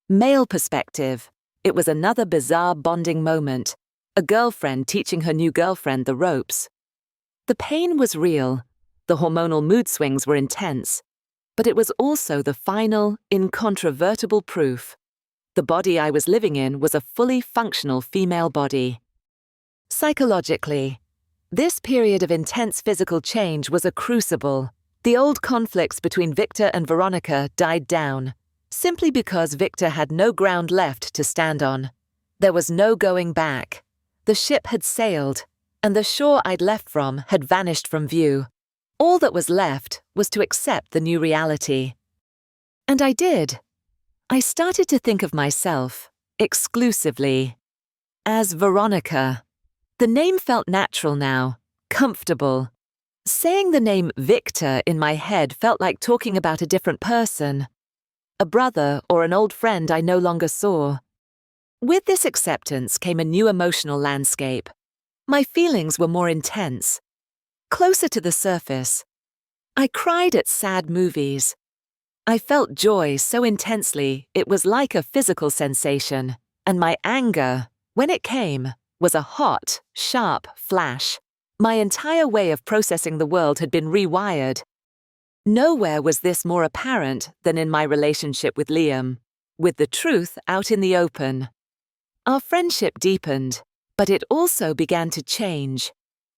male perspective. It was another bizarre bonding moment, a girlfriend teaching her new girlfriend the ropes. The pain was real, the hormonal mood swings were intense, but it was also the final, incontrovertible proof. The body I was living in was a fully functional female body. Psychologically, this period of intense physical change was a crucible. The old conflicts between Victor and Veronica died down, simply because Victor had no ground left to stand on. There was no going back. The ship had sailed, and the shore I'd left from had vanished from view. All that was left was to accept the new reality. And I did. I started to think of myself, exclusively, as Veronica. The name felt natural now, comfortable. Saying the name Victor in my head felt like talking about a different person, a brother or an old friend I no longer saw. With this acceptance came a new emotional landscape. My feelings were more intense, closer to the surface. I cried at sad movies. I felt joy so intensely it was like a physical sensation, and my anger, when it came, was a hot, sharp flash. My entire way of processing the world had been rewired. Nowhere was this more apparent than in my relationship with Liam, with the truth out in the open. Our friendship deepened, but it also began to change.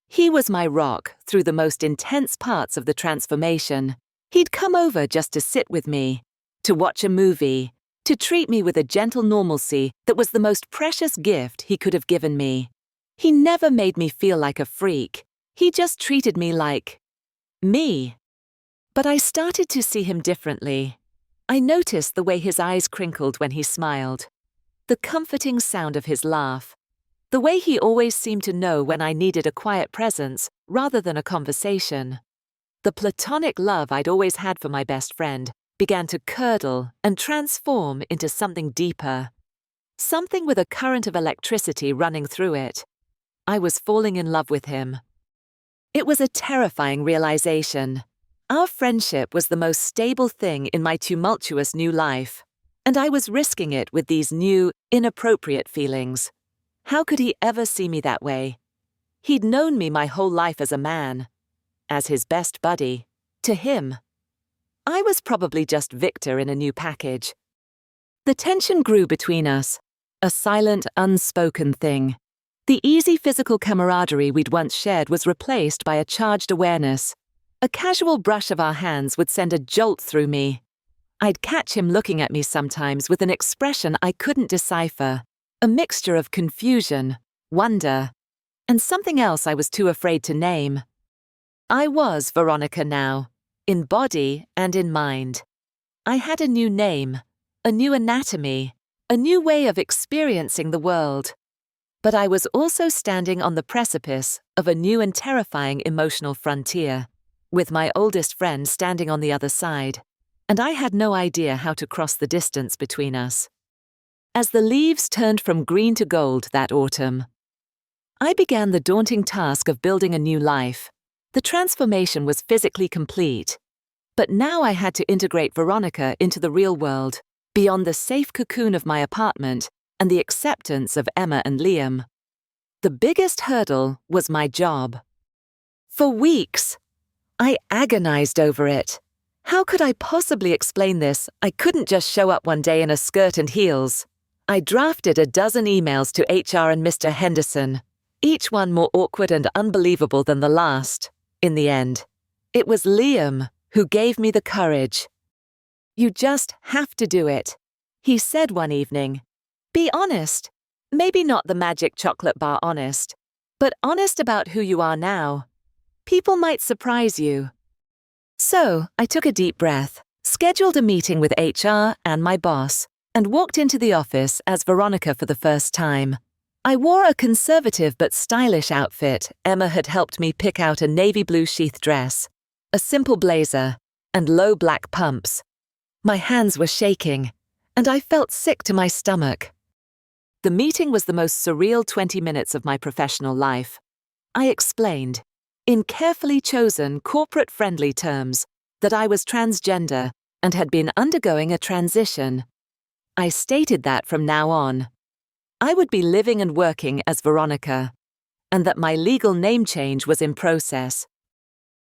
He was my rock through the most intense parts of the transformation. He'd come over just to sit with me, to watch a movie, to treat me with a gentle normalcy that was the most precious gift he could have given me. He never made me feel like a freak. He just treated me like me. But I started to see him differently. I noticed the way his eyes crinkled when he smiled, the comforting sound of his laugh, the way he always seemed to know when I needed a quiet presence rather than a conversation. The platonic love I'd always had for my best friend began to curdle and transform into something deeper, something with a current of electricity running through it. I was falling in love with him. It was a terrifying realization. Our friendship was the most stable thing in my tumultuous new life, and I was risking it with these new, inappropriate feelings. How could he ever see me that way? He'd known me my whole life as a man, as his best buddy. To him, I was probably just Victor in a new package. The tension grew between us, a silent, unspoken thing. The easy physical camaraderie we'd once shared was replaced by a charged awareness. A casual brush of our hands would send a jolt through me. I'd catch him looking at me sometimes with an expression I couldn't decipher, a mixture of confusion, wonder, and something else I was too afraid to name. I was Veronica now, in body and in mind. I had a new name, a new anatomy, a new way of experiencing the world. But I was also standing on the precipice of a new and terrifying emotional frontier. with my oldest friend standing on the other side, and I had no idea how to cross the distance between us. As the leaves turned from green to gold that autumn, I began the daunting task of building a new life. The transformation was physically complete, but now I had to integrate Veronica into the real world, beyond the safe cocoon of my apartment and the acceptance of Emma and Liam. The biggest hurdle was my job. For weeks, I agonized over it. How could I possibly explain this? I couldn't just show up one day in a skirt and heels. I drafted a dozen emails to HR and Mr. Henderson, each one more awkward and unbelievable than the last. In the end, it was Liam who gave me the courage. "You just have to do it," he said one evening. "Be honest. Maybe not the magic chocolate bar honest, but honest about who you are now. People might surprise you." So I took a deep breath, scheduled a meeting with HR and my boss, and walked into the office as Veronica for the first time. I wore a conservative but stylish outfit. Emma had helped me pick out a navy blue sheath dress, a simple blazer, and low black pumps. My hands were shaking, and I felt sick to my stomach. The meeting was the most surreal 20 minutes of my professional life. I explained, in carefully chosen corporate-friendly terms, that I was transgender and had been undergoing a transition. I stated that from now on, I would be living and working as Veronica, and that my legal name change was in process.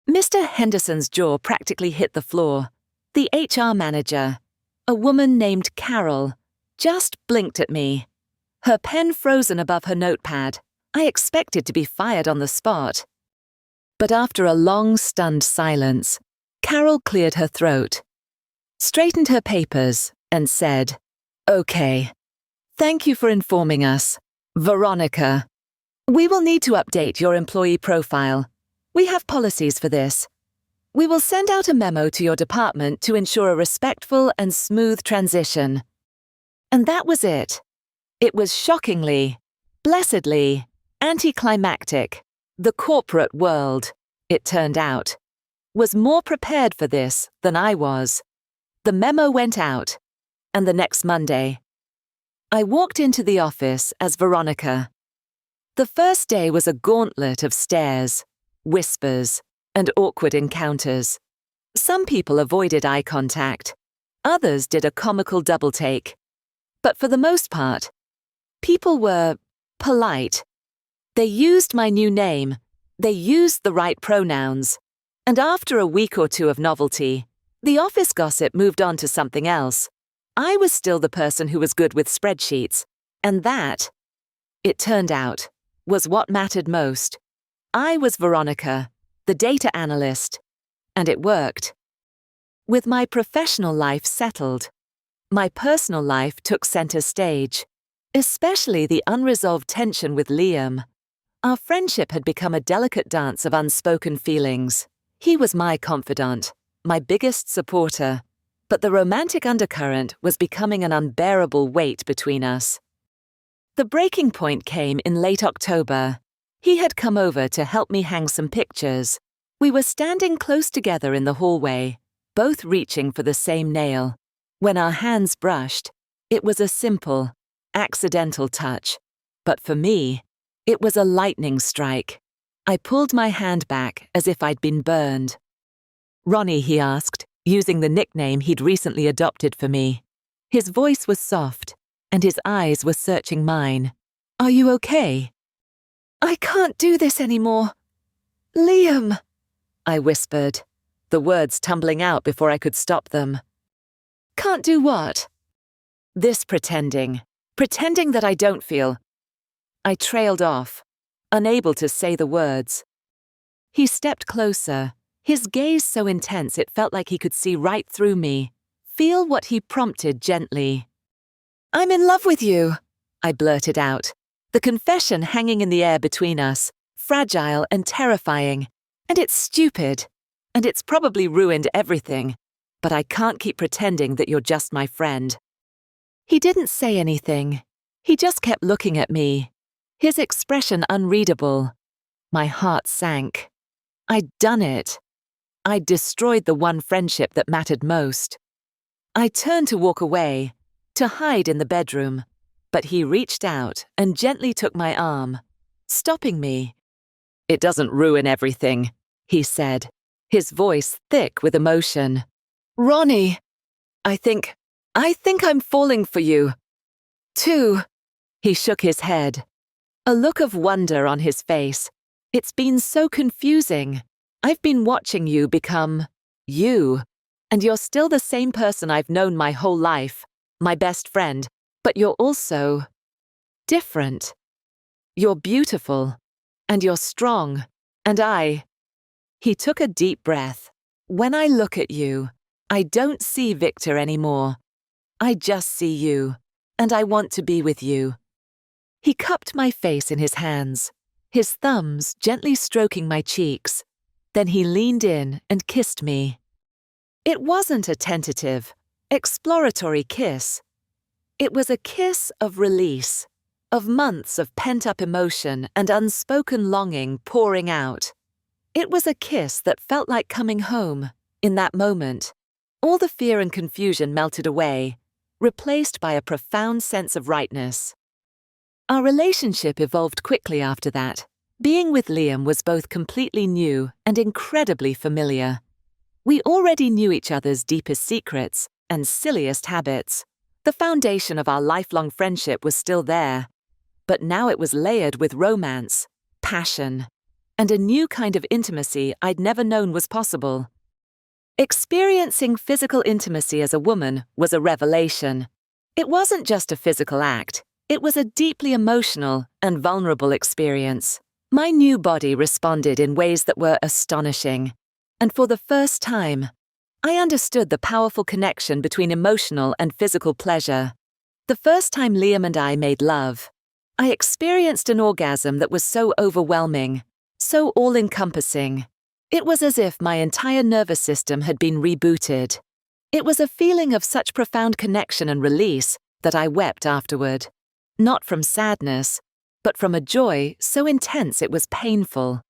Mr. Henderson's jaw practically hit the floor. The HR manager, a woman named Carol, just blinked at me, her pen frozen above her notepad. I expected to be fired on the spot. But after a long, stunned silence, Carol cleared her throat, straightened her papers, and said, "Okay. Thank you for informing us. Veronica, we will need to update your employee profile. We have policies for this. We will send out a memo to your department to ensure a respectful and smooth transition." And that was it. It was shockingly, blessedly, anticlimactic. The corporate world, it turned out, was more prepared for this than I was. The memo went out, and the next Monday, I walked into the office as Veronica. The first day was a gauntlet of stares, whispers, and awkward encounters. Some people avoided eye contact. Others did a comical double-take. But for the most part, people were polite. They used my new name. They used the right pronouns. And after a week or two of novelty, the office gossip moved on to something else. I was still the person who was good with spreadsheets, and that, it turned out, was what mattered most. I was Veronica, the data analyst, and it worked. With my professional life settled, my personal life took center stage, especially the unresolved tension with Liam. Our friendship had become a delicate dance of unspoken feelings. He was my confidant, my biggest supporter, but the romantic undercurrent was becoming an unbearable weight between us. The breaking point came in late October. He had come over to help me hang some pictures. We were standing close together in the hallway, both reaching for the same nail. When our hands brushed, it was a simple, accidental touch. But for me, it was a lightning strike. I pulled my hand back as if I'd been burned. "Ronnie," he asked, using the nickname he'd recently adopted for me. His voice was soft, and his eyes were searching mine. "Are you okay?" "I can't do this anymore. Liam," I whispered, the words tumbling out before I could stop them. "Can't do what?" "This pretending that I don't feel." I trailed off, unable to say the words. He stepped closer, his gaze so intense it felt like he could see right through me. Feel what he prompted gently. "I'm in love with you," I blurted out, the confession hanging in the air between us, fragile and terrifying. "And it's stupid, and it's probably ruined everything, but I can't keep pretending that you're just my friend." He didn't say anything. He just kept looking at me, his expression unreadable. My heart sank. I'd done it. I'd destroyed the one friendship that mattered most. I turned to walk away, to hide in the bedroom, but he reached out and gently took my arm, stopping me. "It doesn't ruin everything," he said, his voice thick with emotion. "Ronnie, I think I'm falling for you. Too." He shook his head, a look of wonder on his face. "It's been so confusing. I've been watching you become you, and you're still the same person I've known my whole life, my best friend, but you're also different. You're beautiful, and you're strong, and He took a deep breath. "When I look at you, I don't see Victor anymore. I just see you, and I want to be with you." He cupped my face in his hands, his thumbs gently stroking my cheeks. Then he leaned in and kissed me. It wasn't a tentative, exploratory kiss. It was a kiss of release, of months of pent-up emotion and unspoken longing pouring out. It was a kiss that felt like coming home, in that moment. All the fear and confusion melted away, replaced by a profound sense of rightness. Our relationship evolved quickly after that. Being with Liam was both completely new and incredibly familiar. We already knew each other's deepest secrets and silliest habits. The foundation of our lifelong friendship was still there, but now it was layered with romance, passion, and a new kind of intimacy I'd never known was possible. Experiencing physical intimacy as a woman was a revelation. It wasn't just a physical act, it was a deeply emotional and vulnerable experience. My new body responded in ways that were astonishing, and for the first time, I understood the powerful connection between emotional and physical pleasure. The first time Liam and I made love, I experienced an orgasm that was so overwhelming, so all-encompassing. It was as if my entire nervous system had been rebooted. It was a feeling of such profound connection and release that I wept afterward. Not from sadness, but from a joy so intense it was painful.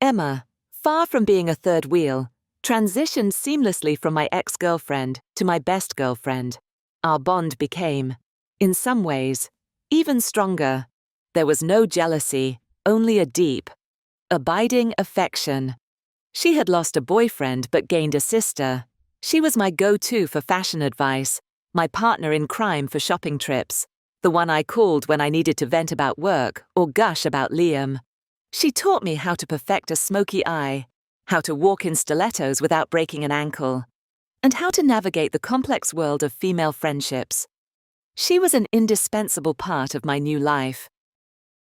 Emma, far from being a third wheel, transitioned seamlessly from my ex-girlfriend to my best girlfriend. Our bond became, in some ways, even stronger. There was no jealousy, only a deep, abiding affection. She had lost a boyfriend but gained a sister. She was my go-to for fashion advice, my partner in crime for shopping trips, the one I called when I needed to vent about work or gush about Liam. She taught me how to perfect a smoky eye, how to walk in stilettos without breaking an ankle, and how to navigate the complex world of female friendships. She was an indispensable part of my new life.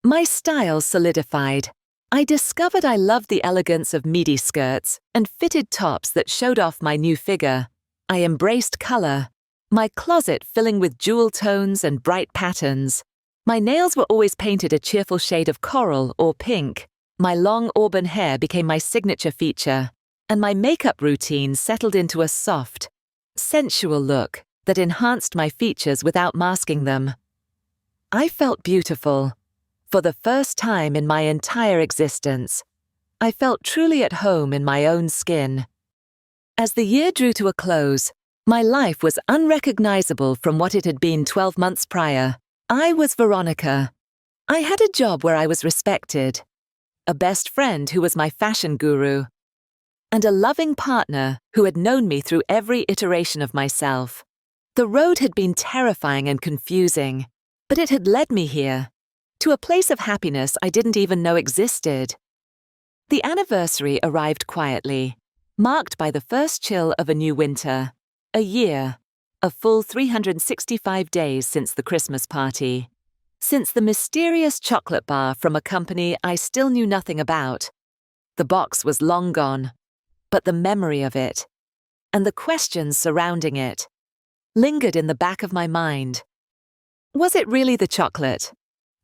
My style solidified. I discovered I loved the elegance of midi skirts and fitted tops that showed off my new figure. I embraced color, my closet filling with jewel tones and bright patterns. My nails were always painted a cheerful shade of coral or pink. My long auburn hair became my signature feature, and my makeup routine settled into a soft, sensual look that enhanced my features without masking them. I felt beautiful. For the first time in my entire existence, I felt truly at home in my own skin. As the year drew to a close, my life was unrecognizable from what it had been 12 months prior. I was Veronica. I had a job where I was respected, a best friend who was my fashion guru, and a loving partner who had known me through every iteration of myself. The road had been terrifying and confusing, but it had led me here, to a place of happiness I didn't even know existed. The anniversary arrived quietly, marked by the first chill of a new winter. A year, a full 365 days since the Christmas party, since the mysterious chocolate bar from a company I still knew nothing about. The box was long gone, but the memory of it, and the questions surrounding it, lingered in the back of my mind. Was it really the chocolate?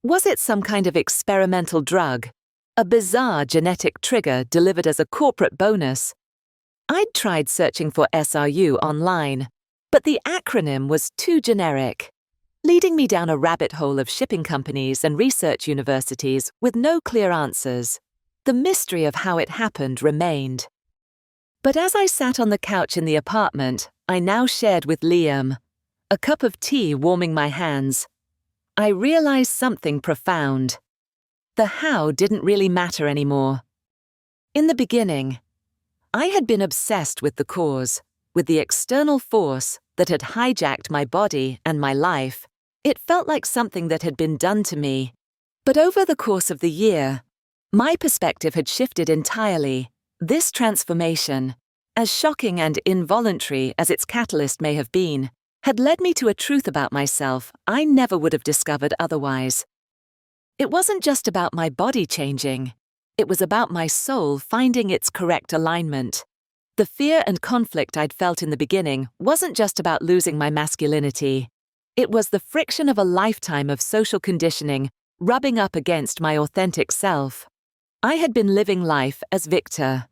Was it some kind of experimental drug, a bizarre genetic trigger delivered as a corporate bonus? I'd tried searching for SRU online, but the acronym was too generic, leading me down a rabbit hole of shipping companies and research universities with no clear answers. The mystery of how it happened remained. But as I sat on the couch in the apartment I now shared with Liam, a cup of tea warming my hands, I realized something profound. The how didn't really matter anymore. In the beginning, I had been obsessed with the cause, with the external force that had hijacked my body and my life. It felt like something that had been done to me. But over the course of the year, my perspective had shifted entirely. This transformation, as shocking and involuntary as its catalyst may have been, had led me to a truth about myself I never would have discovered otherwise. It wasn't just about my body changing. It was about my soul finding its correct alignment. The fear and conflict I'd felt in the beginning wasn't just about losing my masculinity. It was the friction of a lifetime of social conditioning rubbing up against my authentic self. I had been living life as Victor,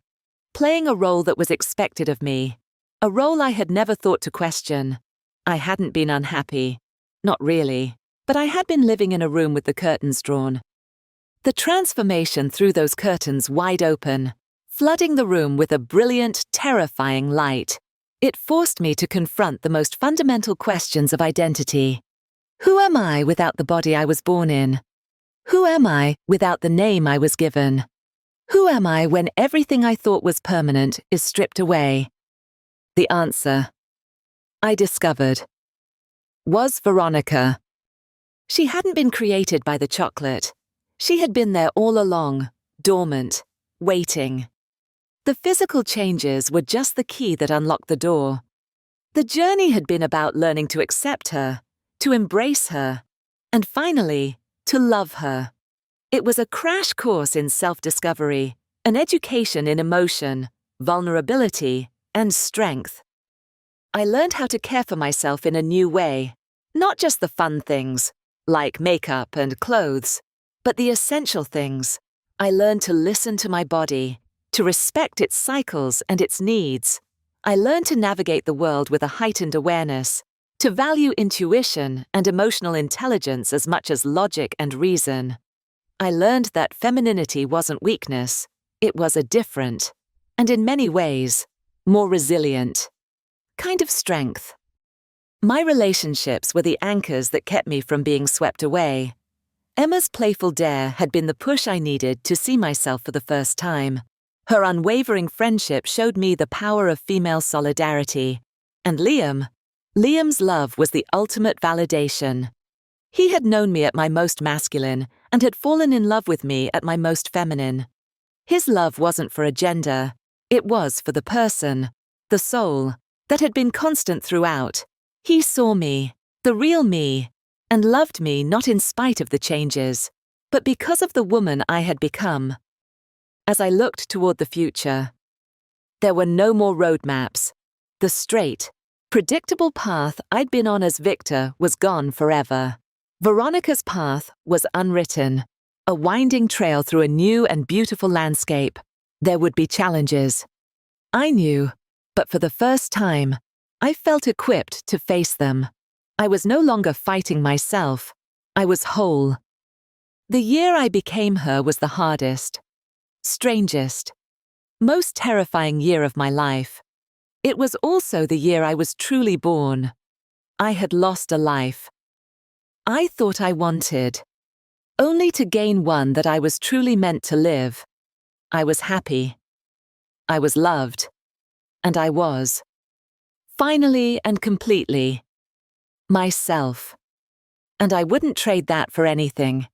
playing a role that was expected of me, a role I had never thought to question. I hadn't been unhappy. Not really. But I had been living in a room with the curtains drawn. The transformation threw those curtains wide open, flooding the room with a brilliant, terrifying light. It forced me to confront the most fundamental questions of identity. Who am I without the body I was born in? Who am I without the name I was given? Who am I when everything I thought was permanent is stripped away? The answer, I discovered, was Veronica. She hadn't been created by the chocolate. She had been there all along, dormant, waiting. The physical changes were just the key that unlocked the door. The journey had been about learning to accept her, to embrace her, and finally, to love her. It was a crash course in self-discovery, an education in emotion, vulnerability, and strength. I learned how to care for myself in a new way, not just the fun things, like makeup and clothes, but the essential things. I learned to listen to my body, to respect its cycles and its needs. I learned to navigate the world with a heightened awareness, to value intuition and emotional intelligence as much as logic and reason. I learned that femininity wasn't weakness, it was a different, and in many ways, more resilient, kind of strength. My relationships were the anchors that kept me from being swept away. Emma's playful dare had been the push I needed to see myself for the first time. Her unwavering friendship showed me the power of female solidarity. And Liam's love was the ultimate validation. He had known me at my most masculine and had fallen in love with me at my most feminine. His love wasn't for a gender, it was for the person, the soul, that had been constant throughout. He saw me, the real me, and loved me not in spite of the changes, but because of the woman I had become. As I looked toward the future, there were no more roadmaps. The straight, predictable path I'd been on as Victor was gone forever. Veronica's path was unwritten, a winding trail through a new and beautiful landscape. There would be challenges. I knew, but for the first time, I felt equipped to face them. I was no longer fighting myself. I was whole. The year I became her was the hardest, strangest, most terrifying year of my life. It was also the year I was truly born. I had lost a life I thought I wanted, only to gain one that I was truly meant to live. I was happy. I was loved. And I was, finally and completely, myself. And I wouldn't trade that for anything.